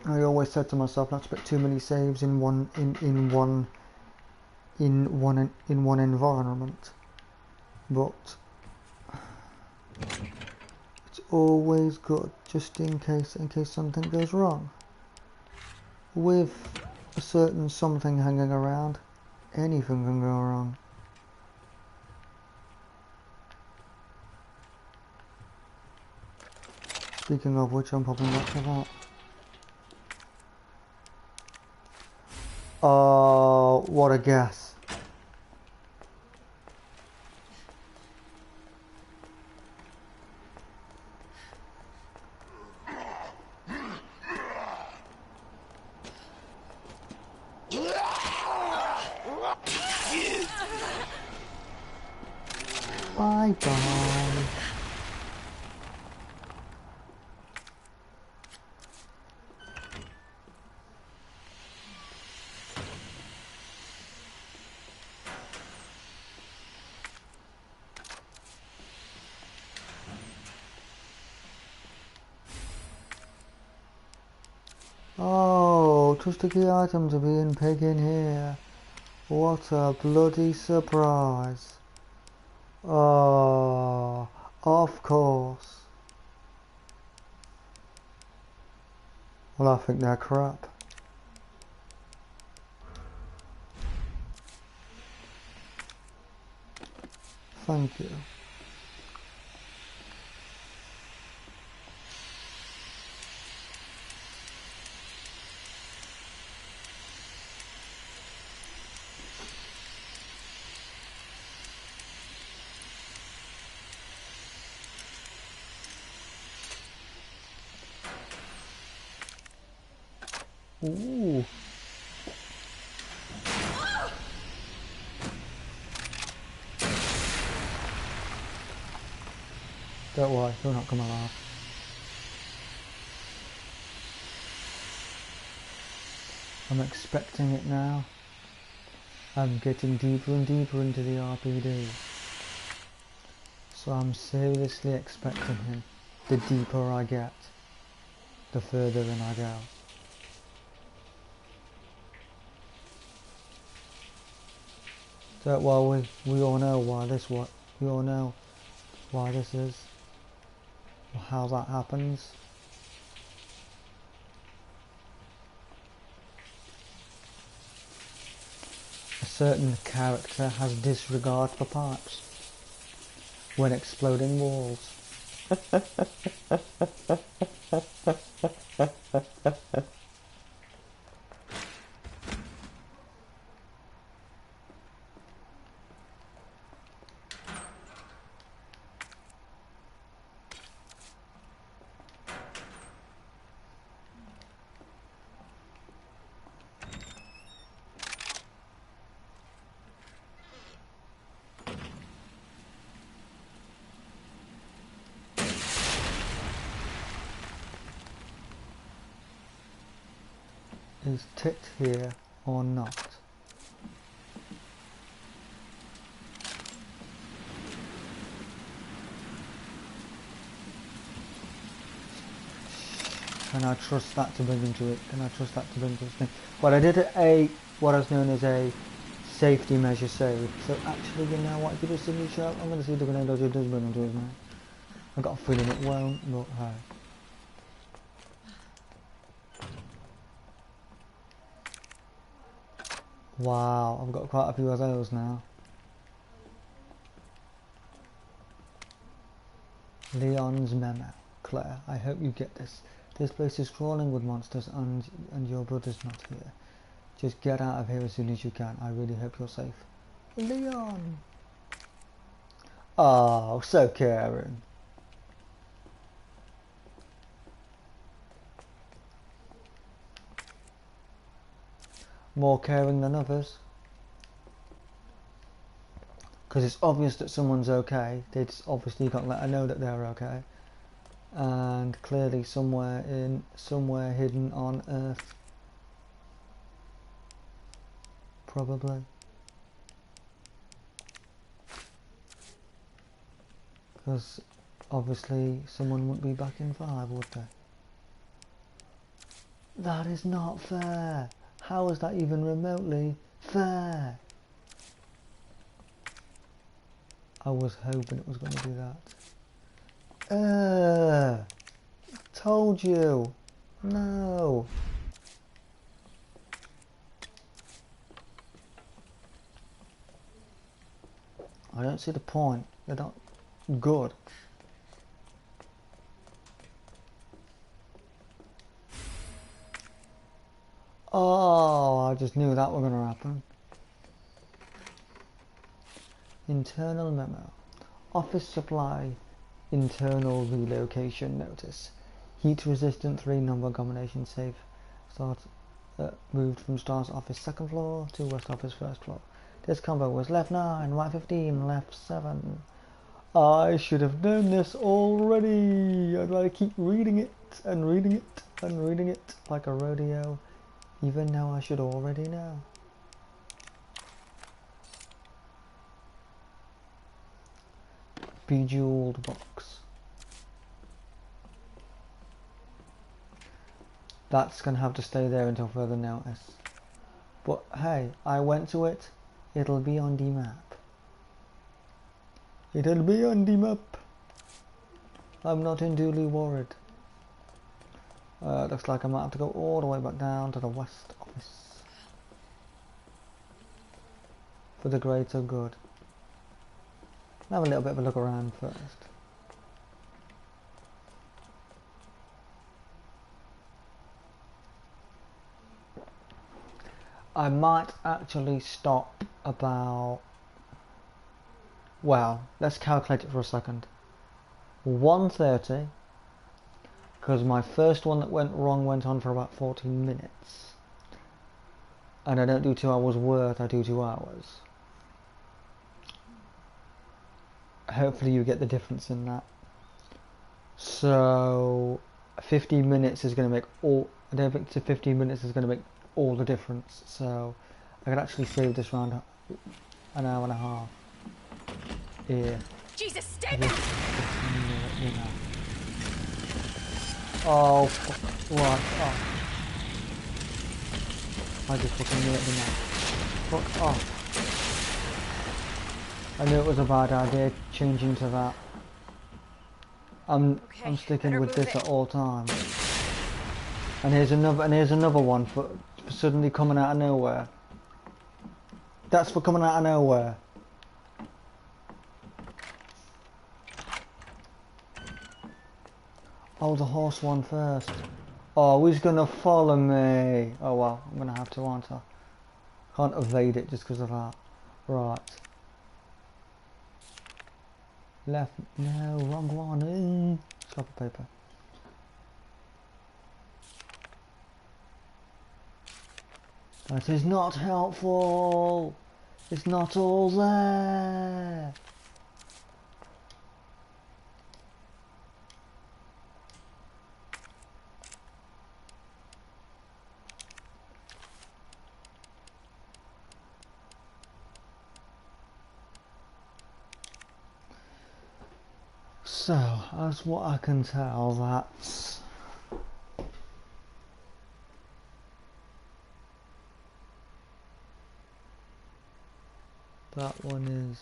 I always said to myself not to put too many saves in one environment, but it's always good just in case something goes wrong. With a certain something hanging around, anything can go wrong. Speaking of which, I'm popping back to that. Oh, what a guess. Bye bye. Oh, just a key item to be in pig in here. What a bloody surprise. Oh, of course. Well, I think they're crap. Thank you. Ooh. Don't worry, he'll not come alive. I'm expecting it now. I'm getting deeper and deeper into the RPD. So I'm seriously expecting him. The deeper I get, the further in I go. So, well, we all know why this we all know why this is, or how that happens. A certain character has disregard for pipes when exploding walls. Is Tit here or not? Can I trust that to bring him to it? Can I trust that to bring him to this thing? Well, I did what is known as a safety measure save. So actually, you know what? If you just see me show up, I'm going to see the grenade dodger does bring him to his man. I've got a feeling it won't, but hey. Wow, I've got quite a few of those now. Leon's memo. Claire, I hope you get this. This place is crawling with monsters and your brother's not here. Just get out of here as soon as you can. I really hope you're safe. Leon! Oh, so caring. More caring than others. Because it's obvious that someone's okay. They've obviously got to let her know that they're okay. And clearly somewhere hidden on Earth. Probably. Because obviously someone wouldn't be back in 5, would they? That is not fair. How is that even remotely fair? I was hoping it was going to do that. Told you. No. I don't see the point. They're not good. Oh, I just knew that was going to happen. Internal memo. Office supply. Internal relocation notice. Heat resistant 3 number combination safe. Moved from Star's office 2nd floor to West office 1st floor. This combo was left 9, right 15, left 7. I should have known this already. I'd rather keep reading it and reading it and reading it like a rodeo, even though I should already know. Bejeweled box. That's going to have to stay there until further notice. But hey, I went to it. It'll be on the map. It'll be on the map. I'm not unduly worried. Looks like I might have to go all the way back down to the West office. For the greater good. I'll have a little bit of a look around first. I might actually stop about, well, let's calculate it for a second. 1:30, Because my first one that went wrong went on for about 14 minutes. And I don't do 2 hours worth, I do 2 hours. Hopefully you get the difference in that. So 15 minutes is going to make all, I don't think 15 minutes is going to make all the difference. So I could actually save this round an hour and a half. Yeah. Jesus, stay back! Oh, what? Oh. I just fucking knew it, didn't I? Fuck off. I knew it was a bad idea changing to that. I'm sticking with this at all times. And here's another one for suddenly coming out of nowhere. That's for coming out of nowhere. Oh, the horse one first. Oh, he's gonna follow me. Oh well, I'm gonna have to, aren't I? Can't evade it just because of that. Right. Left, no, wrong one. Scrap of paper. That is not helpful. It's not all there. So, as what I can tell, that's that one is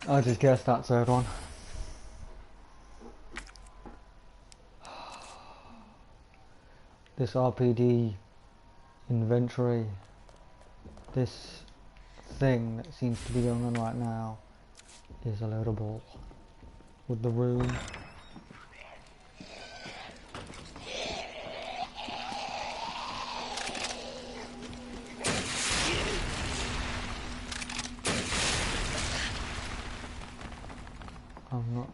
I just guessed that third one. This RPD inventory, this thing that seems to be going on right now is a load of bull. With the room. I'm not.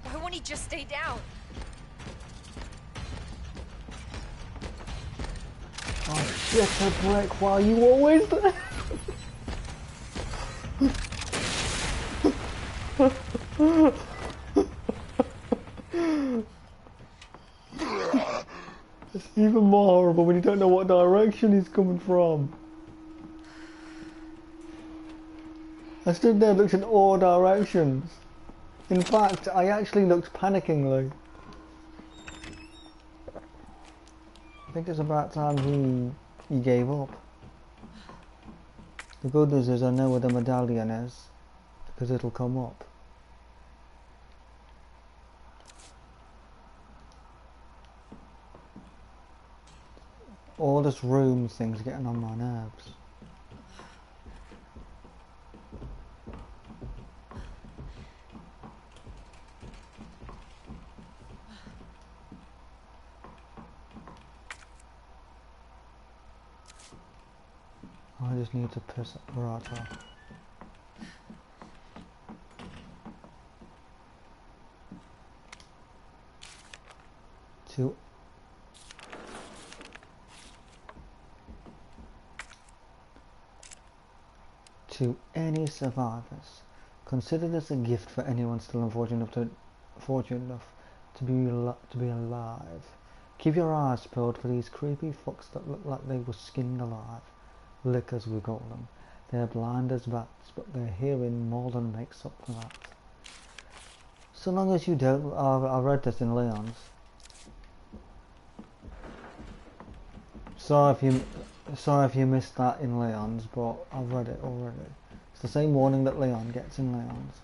Why won't he just stay down? Oh shit, a brick, why are you always there? It's even more horrible when you don't know what direction he's coming from. I stood there, looked in all directions. In fact, I actually looked panickingly. I think it's about time he gave up. The good news is I know where the medallion is, because it'll come up. All this room thing's getting on my nerves. I just need to piss it right off. To any survivors, consider this a gift for anyone still unfortunate enough to be alive. Keep your eyes peeled for these creepy fucks that look like they were skinned alive. Lickers, we call them. They're blind as bats, but their hearing more than makes up for that. So long as you don't... I read this in Leon's. Sorry if you missed that in Leon's, but I've read it already. It's the same warning that Leon gets in Leon's.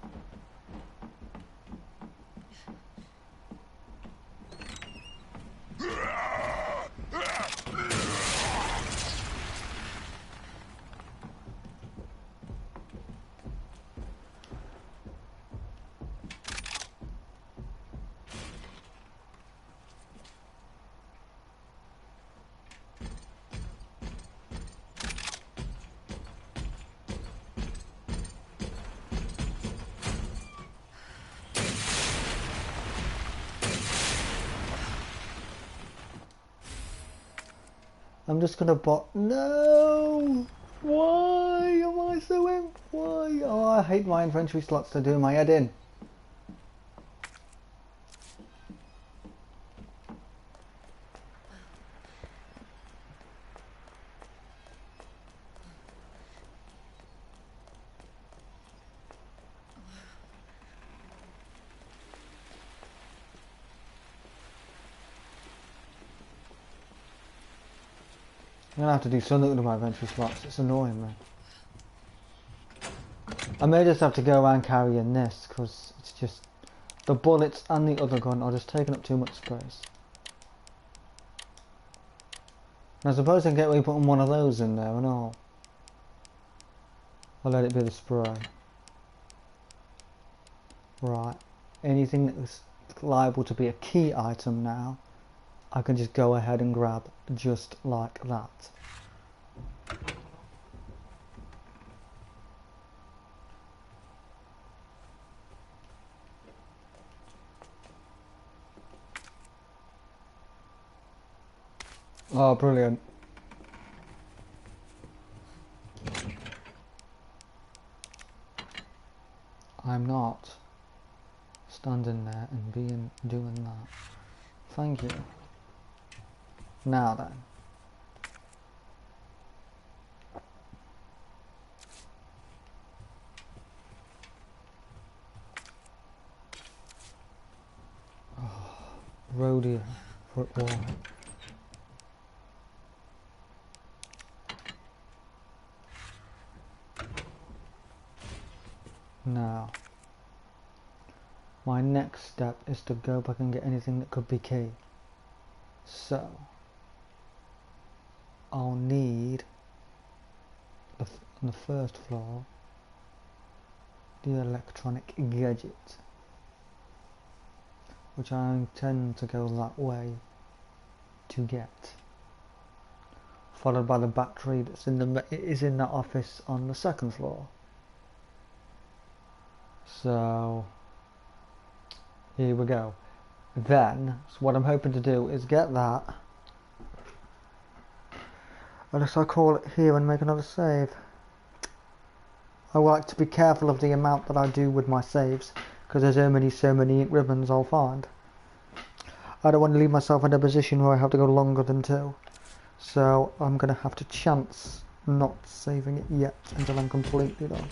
I'm just gonna no! Why am I so imp? Why? Oh, I hate my inventory slots to do my head in. I'm gonna have to do something with my inventory slots, it's annoying me. I may just have to go around carrying this, because it's just... the bullets and the other gun are just taking up too much space. And I suppose I can get away putting one of those in there and all. I'll let it be the spray. Right. Anything that's liable to be a key item now, I can just go ahead and grab just like that. Oh, brilliant. I'm not standing there and doing that. Thank you. Now then. Oh, rodeo football. Now, my next step is to go back and get anything that could be key. So, I'll need, on the first floor, the electronic gadget, which I intend to go that way to get. Followed by the battery that's in that office on the second floor. So here we go. Then, so what I'm hoping to do is get that, unless I call it here and make another save. I like to be careful of the amount that I do with my saves, because there's so many ink ribbons I'll find. I don't want to leave myself in a position where I have to go longer than 2. So I'm going to have to chance not saving it yet until I'm completely done.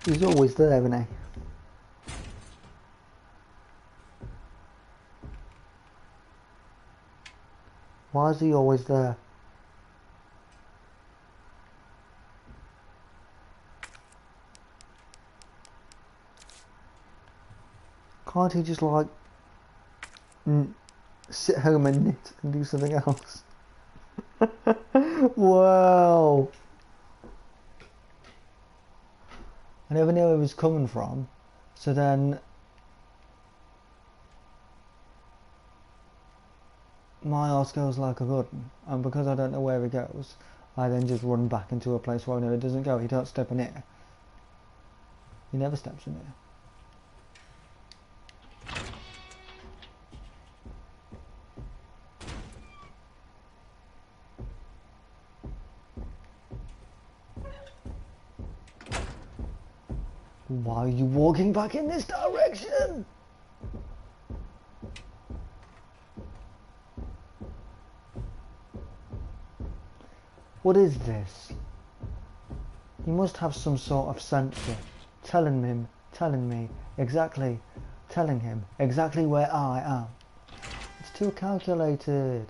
He's always there, isn't he? Why is he always there? Can't he just like sit home and knit and do something else? Wow. I never knew where he was coming from, so then my arse goes like a good one, and because I don't know where he goes, I then just run back into a place where I know he doesn't go. He don't step in here. He never steps in here. Why are you walking back in this direction? What is this? You must have some sort of sensor telling him exactly where I am. It's too calculated.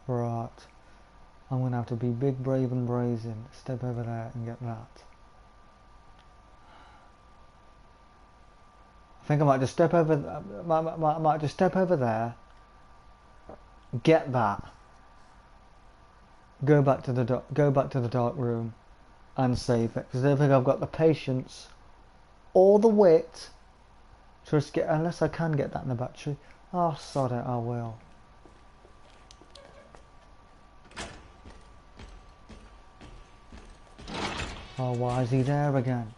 Right. I'm gonna have to be big, brave and brazen. Step over there and get that. I think I might just step over. Might just step over there. Get that. Go back to the dark room, and save it. Because I don't think I've got the patience or the wit to risk it unless I can get that in the battery. Oh, sod it, I will. Oh, why is he there again?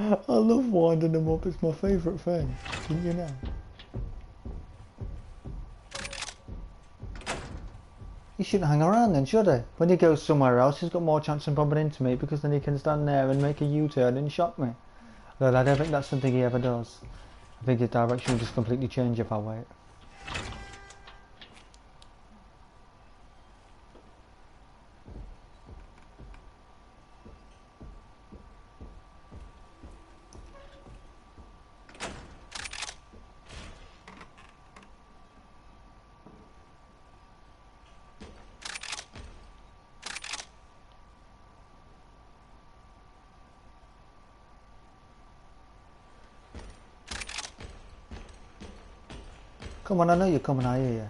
I love winding them up, it's my favourite thing, didn't you know? He shouldn't hang around then, should he? When he goes somewhere else, he's got more chance of bumping into me because then he can stand there and make a U-turn and shock me. But I don't think that's something he ever does. I think his direction will just completely change if I wait. Come on, I know you're coming, I hear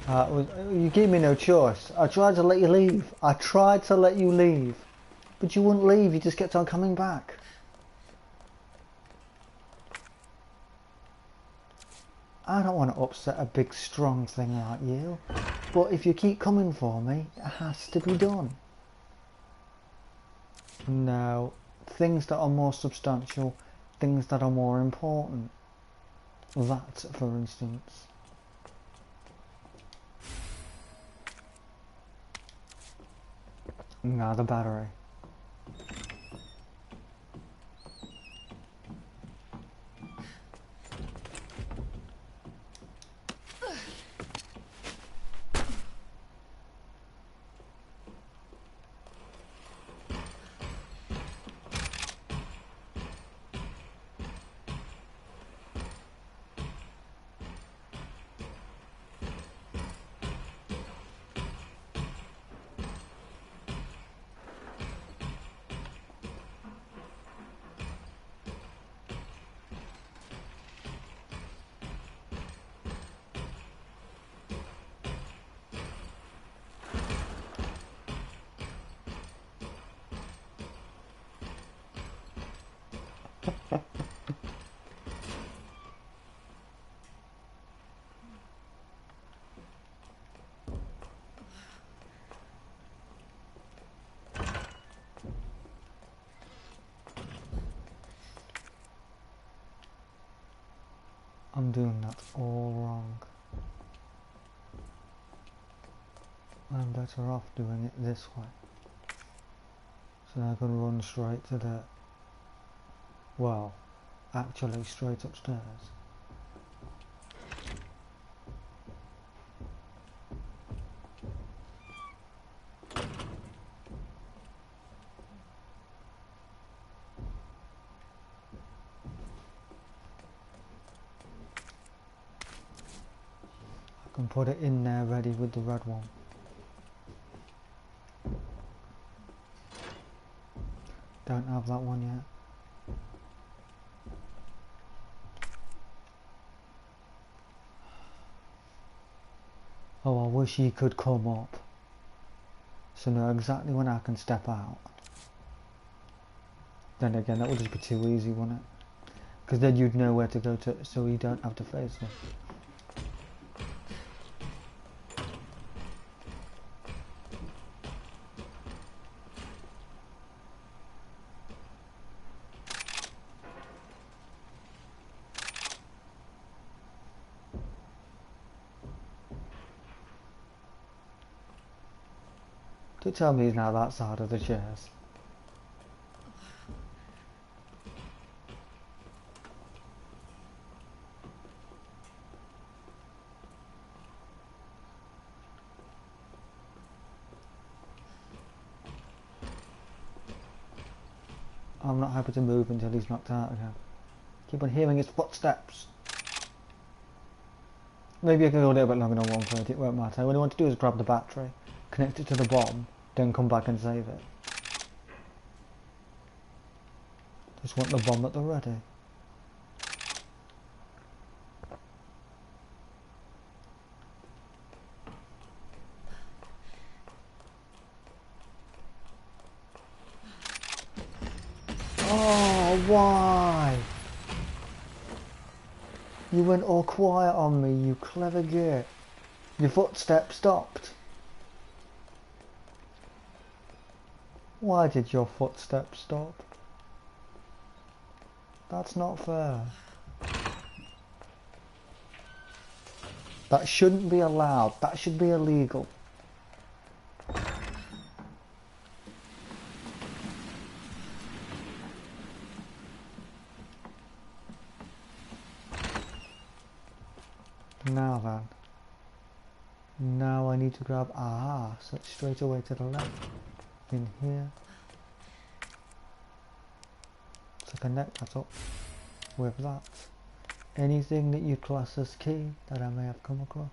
you. You gave me no choice. I tried to let you leave. I tried to let you leave. But you wouldn't leave, you just kept on coming back. I don't want to upset a big strong thing like you. But if you keep coming for me, it has to be done. No, things that are more substantial, things that are more important. That, for instance. Now the battery. I'm doing that all wrong. I'm better off doing it this way. So I can run straight to the... well, actually straight upstairs. can put it in there ready with the red one. Don't have that one yet. Oh, I wish he could come up so know exactly when I can step out. Then again, that would just be too easy, wouldn't it? Because then you'd know where to go to, so you don't have to face them. Don't tell me he's now that side of the chairs. I'm not happy to move until he's knocked out again. Keep on hearing his footsteps. Maybe I can go a little bit longer than 130, it won't matter. What I want to do is grab the battery, connect it to the bomb, then come back and save it. Just want the bomb at the ready. Oh, why? You went all quiet on me, you clever git. Your footsteps stopped. Why did your footsteps stop? That's not fair. That shouldn't be allowed. That should be illegal. Now then. Now I need to grab... Ah, so it's straight away to the left. In here. So connect that up with that. Anything that you class as key that I may have come across.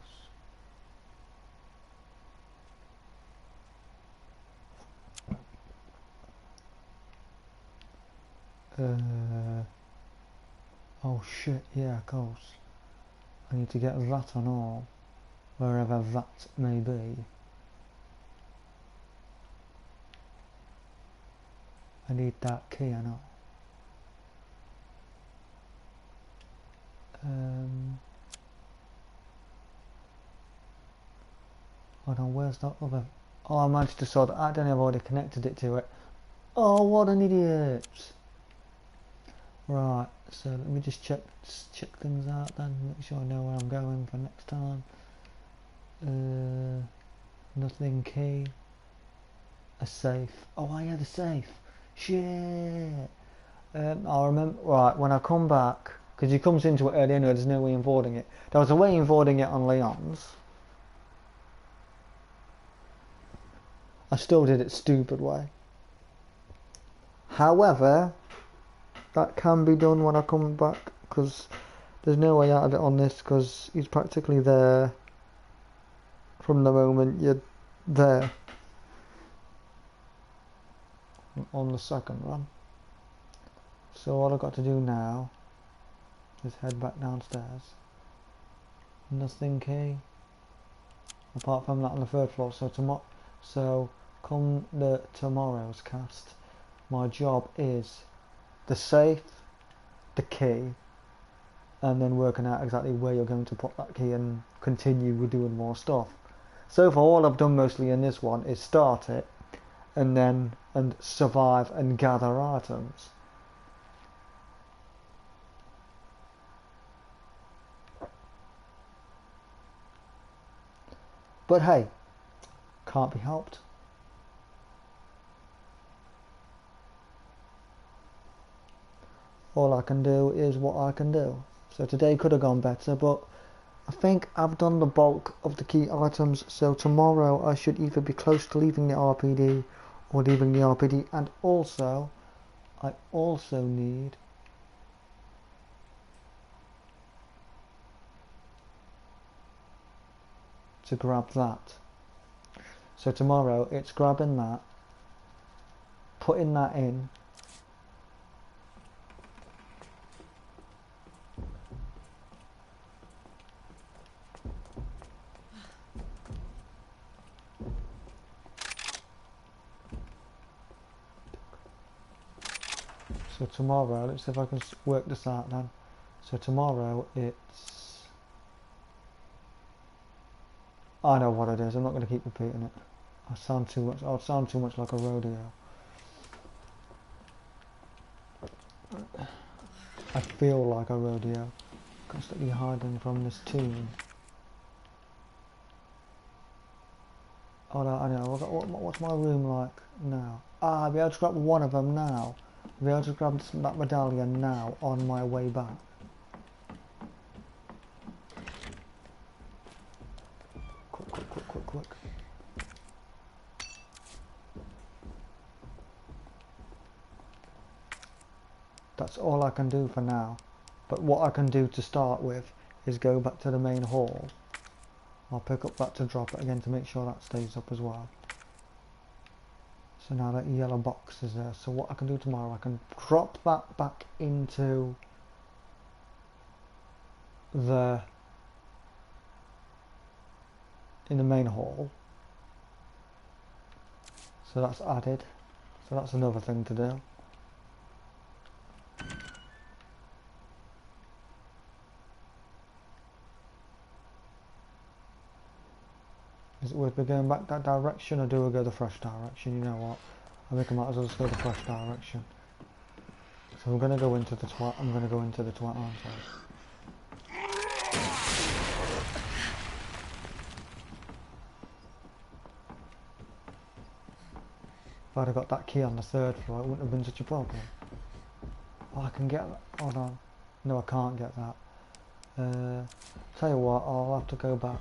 Oh shit, yeah, of course. I need to get that on all, wherever that may be. I need that key and all. Hold on, where's that other... Oh, I managed to sort that out, then I've already connected it to it. Oh, what an idiot! Right, so let me just check things out then, make sure I know where I'm going for next time. Nothing key. A safe. Oh yeah, the safe. Shit. I'll remember, right, when I come back, because he comes into it early anyway, there's no way in voiding it. There was a way in voiding it on Leon's. I still did it stupid way. However, that can be done when I come back, because there's no way out of it on this, because he's practically there from the moment you're there on the second run. So all I've got to do now is head back downstairs. Nothing key apart from that on the third floor. So come the tomorrow's cast, my job is the safe, the key, and then working out exactly where you're going to put that key and continue with doing more stuff. So far all I've done mostly in this one is start it and survive and gather items. But hey, can't be helped. All I can do is what I can do. So today could have gone better, but I think I've done the bulk of the key items, so tomorrow I should either be close to leaving the RPD or leaving the RPD, and also I also need to grab that. So tomorrow it's grabbing that, putting that in, so tomorrow, let's see if I can work this out then. So tomorrow it's, I know what it is, I'm not going to keep repeating it. I'll sound too much like a rodeo. I feel like a rodeo, constantly hiding from this team. Oh no, I know, what's my room like now? Ah, I'll be able to grab one of them now. I'll be able to grab that medallion now on my way back. Quick. That's all I can do for now. But what I can do to start with is go back to the main hall. I'll pick up that to drop it again to make sure that stays up as well. So now that yellow box is there. So what I can do tomorrow, I can drop that back into in the main hall. So that's added. So that's another thing to do. Is it worth me going back that direction, or do I go the fresh direction? You know what? I think I might as well just go the fresh direction. So I'm going to go into the twat, aren't I? If I'd have got that key on the 3rd floor, it wouldn't have been such a problem. Oh, I can get that. Hold on. No, I can't get that. Tell you what, I'll have to go back.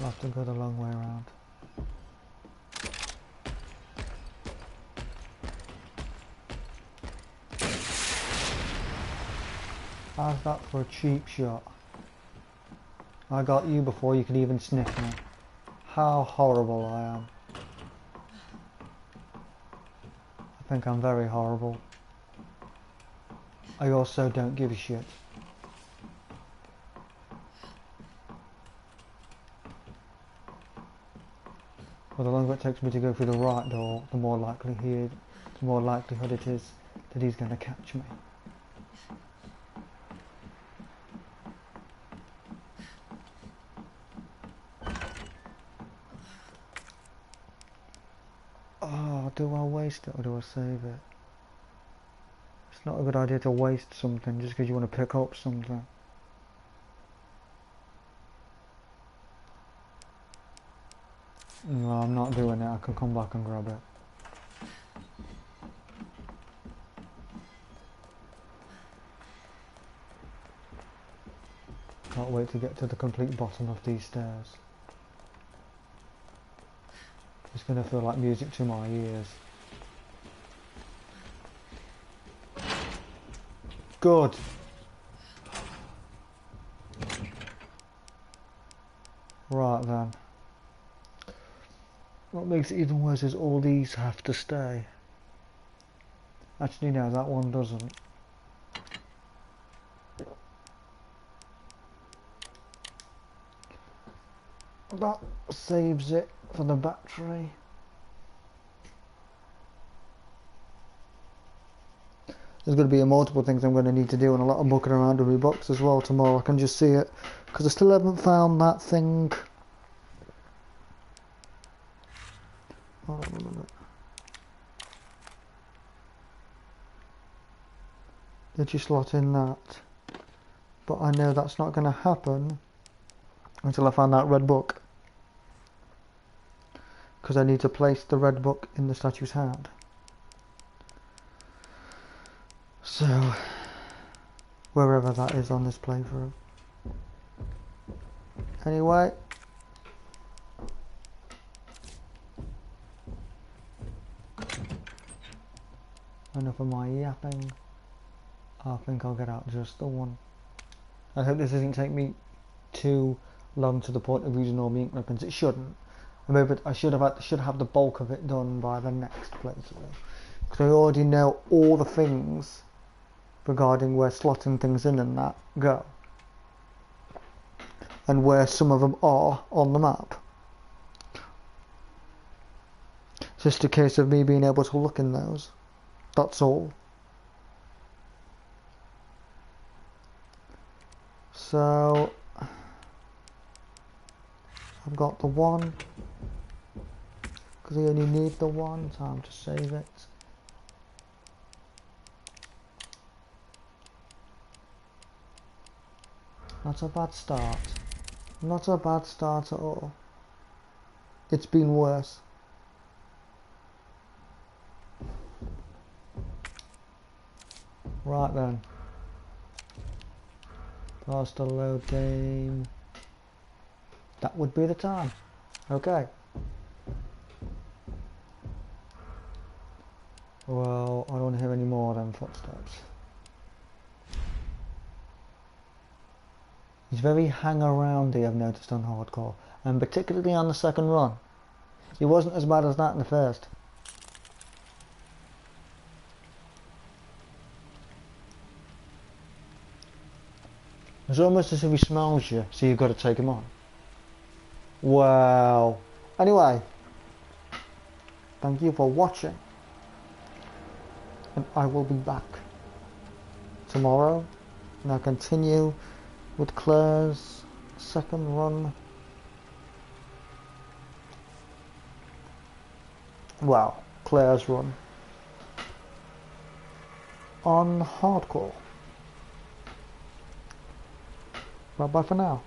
I'll have to go the long way around. How's that for a cheap shot? I got you before you could even sniff me. How horrible I am. I think I'm very horrible. I also don't give a shit. Well, the longer it takes me to go through the right door, the more likelihood it is that he's going to catch me. Oh, do I waste it or do I save it? It's not a good idea to waste something just because you want to pick up something. No, I'm not doing it. I can come back and grab it. Can't wait to get to the complete bottom of these stairs. It's going to feel like music to my ears. Good. Right then. What makes it even worse is all these have to stay. Actually no, that one doesn't. That saves it for the battery. There's going to be multiple things I'm going to need to do, and a lot of looking around in my box as well tomorrow. I can just see it, because I still haven't found that thing. Hold on a minute. Did you slot in that? But I know that's not going to happen until I find that red book. Because I need to place the red book in the statue's hand. So, wherever that is on this playthrough. Anyway. Enough of my yapping. I think I'll get out just the one. I hope this doesn't take me too long to the point of using all my ink weapons. It shouldn't. I should have the bulk of it done by the next playthrough. Because I already know all the things regarding where slotting things in and that go. And where some of them are on the map. It's just a case of me being able to look in those. That's all. So I've got the one, because I only need the one. Time to save it. Not a bad start. Not a bad start at all. It's been worse. Right then. Faster load game. That would be the time. Okay. Well, I don't want to hear any more of them footsteps. He's very hang-aroundy, I've noticed on hardcore, and particularly on the second run. He wasn't as bad as that in the first. It's almost as if he smells you, so you've got to take him on. Wow. Anyway, thank you for watching, and I will be back tomorrow, and I'll continue with Claire's second run. Well, Claire's run on hardcore. Bye bye for now.